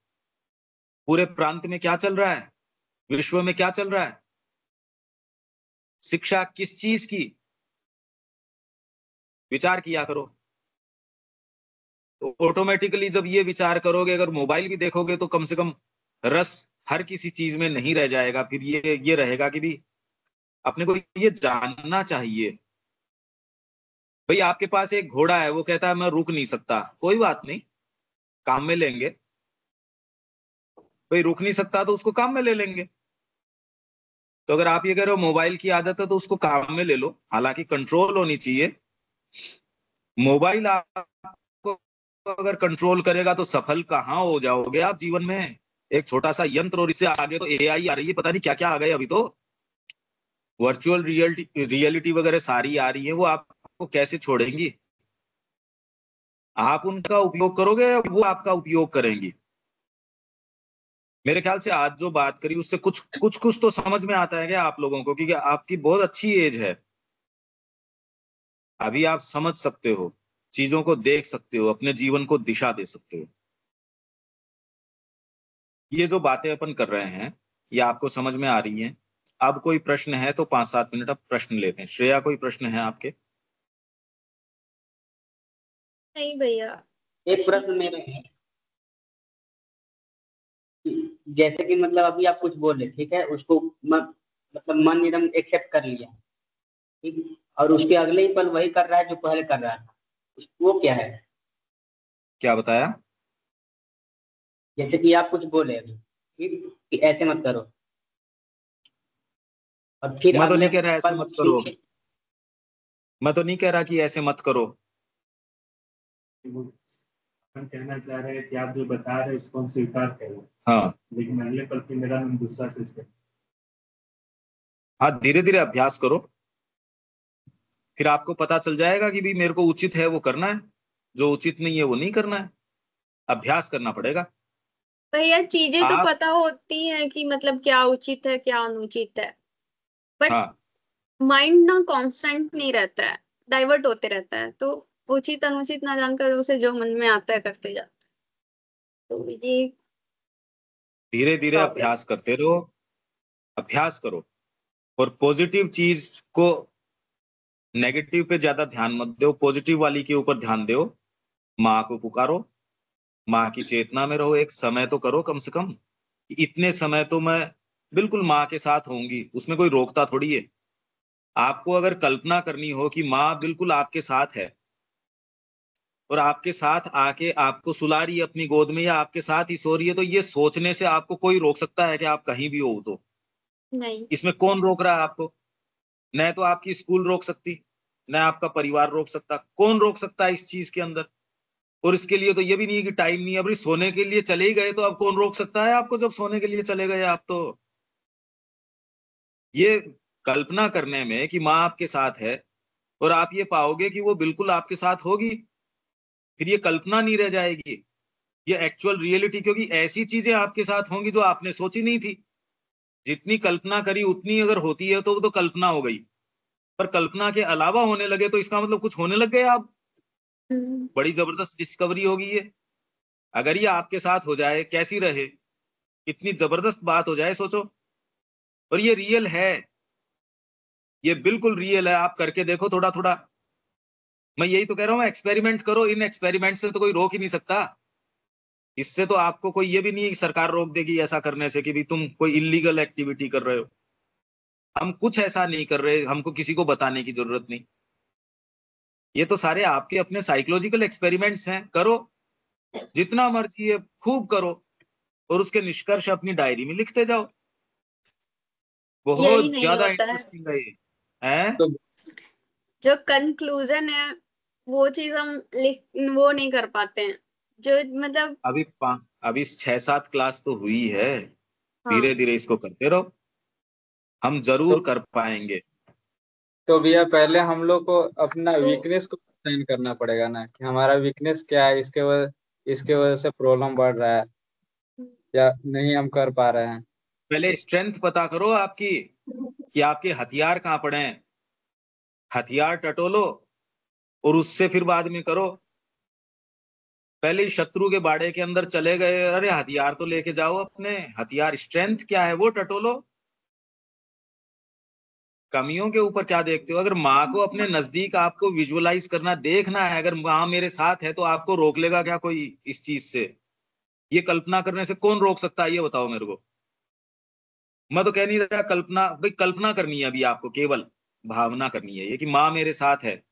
पूरे प्रांत में क्या चल रहा है, विश्व में क्या चल रहा है, शिक्षा किस चीज की, विचार किया करो। तो ऑटोमेटिकली जब ये विचार करोगे, अगर मोबाइल भी देखोगे तो कम से कम रस हर किसी चीज में नहीं रह जाएगा, फिर ये रहेगा कि भी अपने को ये जानना चाहिए। भाई आपके पास एक घोड़ा है, वो कहता है मैं रुक नहीं सकता, कोई बात नहीं, काम में लेंगे। भाई रुक नहीं सकता तो उसको काम में ले लेंगे। तो अगर आप ये कह रहे हो मोबाइल की आदत है तो उसको काम में ले लो, हालांकि कंट्रोल होनी चाहिए। मोबाइल आपको अगर कंट्रोल करेगा तो सफल कहाँ हो जाओगे आप जीवन में। एक छोटा सा यंत्र और इससे आगे तो एआई आ रही है, पता नहीं क्या क्या आ गए अभी तो, वर्चुअल रियलिटी वगैरह सारी आ रही है, वो आपको कैसे छोड़ेंगी। आप उनका उपयोग करोगे या वो आपका उपयोग करेंगी। मेरे ख्याल से आज जो बात करी उससे कुछ कुछ कुछ तो समझ में आता है क्या आप लोगों को, क्योंकि आपकी बहुत अच्छी एज है, अभी आप समझ सकते हो, चीजों को देख सकते हो, अपने जीवन को दिशा दे सकते हो। ये जो बातें अपन कर रहे हैं ये आपको समझ में आ रही हैं। अब कोई प्रश्न है तो 5-7 मिनट अब प्रश्न लेते हैं। श्रेया, कोई प्रश्न है आपके? नहीं भैया। एक प्रश्न मेरे है कि जैसे कि मतलब अभी आप कुछ बोले, ठीक है, उसको मतलब मन एकदम एक्सेप्ट कर लिया, ठीक, और उसके अगले ही पल वही कर रहा है जो पहले कर रहा था, वो क्या है? क्या बताया? जैसे कि आप कुछ बोले अभी, ठीक, कि ऐसे मत करो, और फिर मैं तो अगले नहीं कह रहा ऐसे पल मत करो, मैं तो नहीं कह रहा कि ऐसे मत करो। हम कहना चाह रहे हैं कि आप जो बता रहे हैं उसको हम स्वीकार करें, हाँ लेकिन अगले पल फिर मेरा मन दूसरा सिस्टम। हाँ, धीरे धीरे अभ्यास करो, फिर आपको पता चल जाएगा कि भी मेरे को उचित है वो करना है, जो उचित नहीं है वो नहीं करना है। अभ्यास करना पड़ेगा। भैया चीजें तो आप पता होती हैं कि मतलब क्या उचित है क्या अनुचित है, बट हाँ, माइंड ना कांस्टेंट नहीं रहता है, डाइवर्ट होते रहता है, तो उचित अनुचित ना जानकर उसे जो मन में आता है करते जाते हैं। तो ये धीरे धीरे प्रॉब्लम। अभ्यास करते रहो, अभ्यास करो, और पॉजिटिव चीज को, नेगेटिव पे ज्यादा ध्यान मत दो, पॉजिटिव वाली के ऊपर ध्यान दो। माँ को पुकारो, माँ की चेतना में रहो, एक समय तो करो कम से कम कि इतने समय तो मैं बिल्कुल माँ के साथ होंगी, उसमें कोई रोकता थोड़ी है। आपको अगर कल्पना करनी हो कि माँ बिल्कुल आपके साथ है और आपके साथ आके आपको सुला रही है अपनी गोद में या आपके साथ ही सो रही है, तो ये सोचने से आपको कोई रोक सकता है कि आप कहीं भी हो तो? नहीं। इसमें कौन रोक रहा है आपको? न तो आपकी स्कूल रोक सकती, न आपका परिवार रोक सकता, कौन रोक सकता है इस चीज के अंदर? और इसके लिए तो ये भी नहीं है कि टाइम नहीं है, अभी सोने के लिए चले ही गए तो अब कौन रोक सकता है आपको, जब सोने के लिए चले गए आप तो? ये कल्पना करने में कि माँ आपके साथ है और आप ये पाओगे कि वो बिल्कुल आपके साथ होगी, फिर ये कल्पना नहीं रह जाएगी, ये एक्चुअल रियलिटी, क्योंकि ऐसी चीजें आपके साथ होंगी जो आपने सोची नहीं थी। जितनी कल्पना करी उतनी अगर होती है तो वो तो कल्पना हो गई, पर कल्पना के अलावा होने लगे तो इसका मतलब कुछ होने लग गए आप। बड़ी जबरदस्त डिस्कवरी होगी ये। अगर ये आपके साथ हो जाए कैसी रहे, कितनी जबरदस्त बात हो जाए सोचो। और ये रियल है, ये बिल्कुल रियल है, आप करके देखो थोड़ा थोड़ा। मैं यही तो कह रहा हूँ, एक्सपेरिमेंट करो, इन एक्सपेरिमेंट से तो कोई रोक ही नहीं सकता। इससे तो आपको कोई ये भी नहीं कि सरकार रोक देगी ऐसा करने से कि भी तुम कोई इलीगल एक्टिविटी कर रहे हो। हम कुछ ऐसा नहीं कर रहे, हमको किसी को बताने की जरूरत नहीं। ये तो सारे आपके अपने साइकोलॉजिकल एक्सपेरिमेंट्स हैं, करो जितना मर्जी है, खूब करो, और उसके निष्कर्ष अपनी डायरी में लिखते जाओ। यही बहुत नहीं ज्यादा होता है, इंटरेस्टिंग है ये। हैं? तो जो कंक्लूजन है वो चीज हम लिख वो नहीं कर पाते हैं, जो मतलब। अभी 6-7 क्लास तो हुई है, हाँ। धीरे धीरे इसको करते रहो, हम तो जरूर कर पाएंगे। तो भैया पहले हम लोग को अपना तो वीकनेस को साइन करना पड़ेगा ना, कि हमारा वीकनेस क्या है, इसके वजह से प्रॉब्लम बढ़ रहा है या नहीं हम कर पा रहे हैं। पहले स्ट्रेंथ पता करो आपकी, कि आपके हथियार कहाँ पड़े हैं, हथियार टटोलो और उससे फिर बाद में करो। पहले ही शत्रु के बाड़े के अंदर चले गए, अरे हथियार तो लेके जाओ, अपने हथियार स्ट्रेंथ क्या है वो टटोलो। कमियों के ऊपर क्या देखते हो? अगर माँ को अपने नजदीक आपको विजुअलाइज करना, देखना है, अगर माँ मेरे साथ है तो आपको रोक लेगा क्या कोई इस चीज से? ये कल्पना करने से कौन रोक सकता है, ये बताओ मेरे को। मैं तो कह नहीं रहा कल्पना, भाई कल्पना करनी है अभी आपको, केवल भावना करनी है ये कि माँ मेरे साथ है।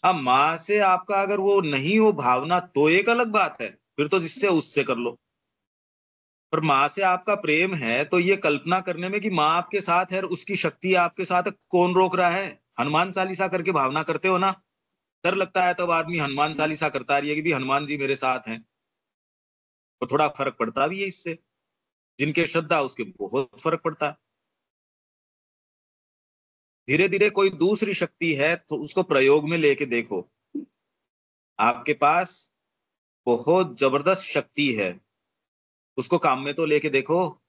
अब माँ से आपका अगर वो नहीं हो भावना तो एक अलग बात है, फिर तो जिससे उससे कर लो। पर माँ से आपका प्रेम है तो ये कल्पना करने में कि माँ आपके साथ है और उसकी शक्ति आपके साथ है, कौन रोक रहा है? हनुमान चालीसा करके भावना करते हो ना, डर लगता है तब आदमी हनुमान चालीसा करता है कि भी हनुमान जी मेरे साथ हैं, तो थोड़ा फर्क पड़ता भी है इससे। जिनके श्रद्धा उसके बहुत फर्क पड़ता है। धीरे धीरे कोई दूसरी शक्ति है तो उसको प्रयोग में लेके देखो। आपके पास बहुत जबरदस्त शक्ति है, उसको काम में तो लेके देखो।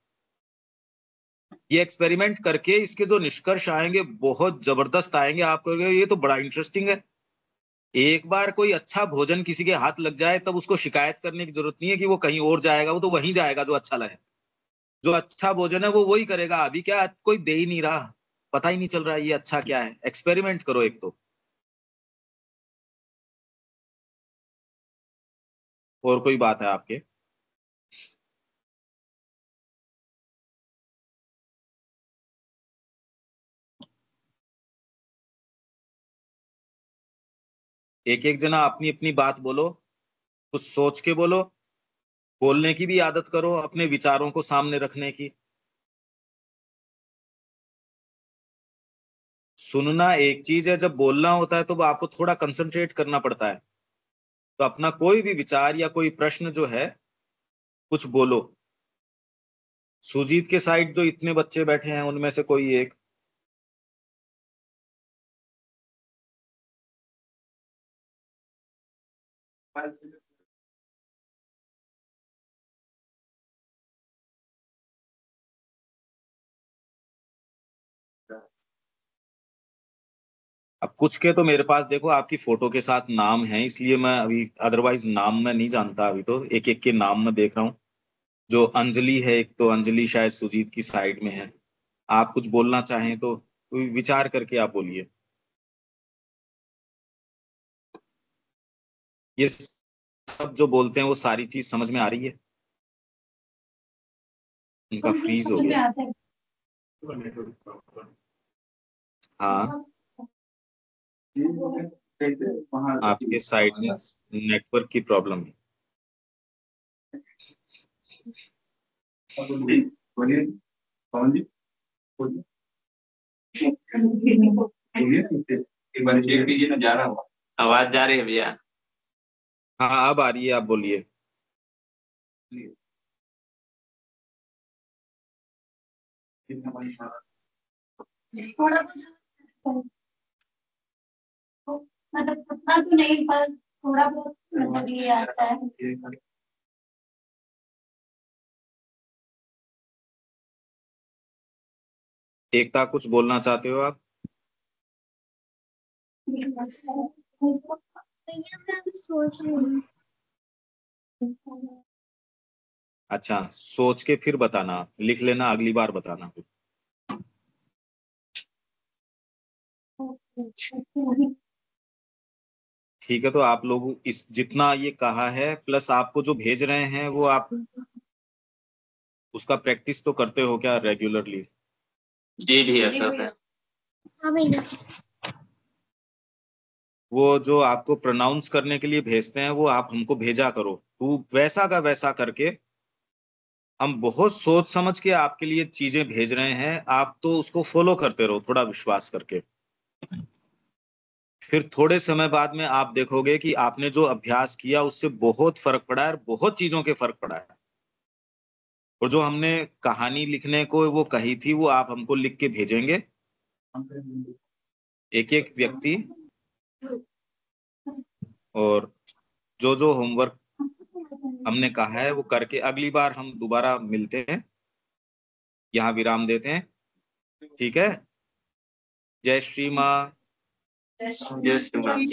ये एक्सपेरिमेंट करके इसके जो निष्कर्ष आएंगे बहुत जबरदस्त आएंगे। आप कहोगे ये तो बड़ा इंटरेस्टिंग है। एक बार कोई अच्छा भोजन किसी के हाथ लग जाए तब उसको शिकायत करने की जरूरत नहीं है कि वो कहीं और जाएगा, वो तो वहीं जाएगा जो अच्छा लगे। जो अच्छा भोजन है वो वही करेगा। अभी क्या कोई दे ही नहीं रहा, पता ही नहीं चल रहा है ये अच्छा क्या है। एक्सपेरिमेंट करो एक तो। और कोई बात है आपके? एक एक जना अपनी अपनी बात बोलो, कुछ सोच के बोलो। बोलने की भी आदत करो, अपने विचारों को सामने रखने की। सुनना एक चीज है, जब बोलना होता है तो वो आपको थोड़ा कंसंट्रेट करना पड़ता है। तो अपना कोई भी विचार या कोई प्रश्न जो है कुछ बोलो। सुजीत के साइड जो इतने बच्चे बैठे हैं उनमें से कोई एक। अब कुछ के तो मेरे पास देखो आपकी फोटो के साथ नाम है, इसलिए मैं अभी, अदरवाइज नाम मैं नहीं जानता। अभी तो एक एक के नाम मैं देख रहा हूँ। जो अंजलि है एक, तो अंजलि शायद सुजीत की साइड में है। आप कुछ बोलना चाहें तो कोई विचार करके आप बोलिए। ये सब जो बोलते हैं वो सारी चीज समझ में आ रही है? उनका फ्रीज हो गया। हाँ, आपके साइड में नेटवर्क की प्रॉब्लम है। एक बार चेक कीजिए ना, जा रहा हूँ। आवाज जा रही है भैया? हाँ अब आ रही है, आप बोलिए। थोड़ा बहुत मतलब उतना तो नहीं, पर थोड़ा बहुत मतलब ये आता है। एकता कुछ बोलना चाहते हो आप? सोच रही हूँ। अच्छा, सोच के फिर बताना, लिख लेना, अगली बार बताना। ठीक है, तो आप लोग इस जितना ये कहा है प्लस आपको जो भेज रहे हैं वो आप उसका प्रैक्टिस तो करते हो क्या रेगुलरली? जी भैया सर। हाँ भैया। वो जो आपको प्रोनाउंस करने के लिए भेजते हैं वो आप हमको भेजा करो। तो वैसा का वैसा करके हम बहुत सोच समझ के आपके लिए चीजें भेज रहे हैं, आप तो उसको फॉलो करते रहो थोड़ा विश्वास करके। फिर थोड़े समय बाद में आप देखोगे कि आपने जो अभ्यास किया उससे बहुत फर्क पड़ा है और बहुत चीजों के फर्क पड़ा है। और जो हमने कहानी लिखने को वो कही थी वो आप हमको लिख के भेजेंगे, एक एक व्यक्ति। और जो जो होमवर्क हमने कहा है वो करके अगली बार हम दोबारा मिलते हैं। यहाँ विराम देते हैं, ठीक है? जय श्री माँ। जय श्री राम।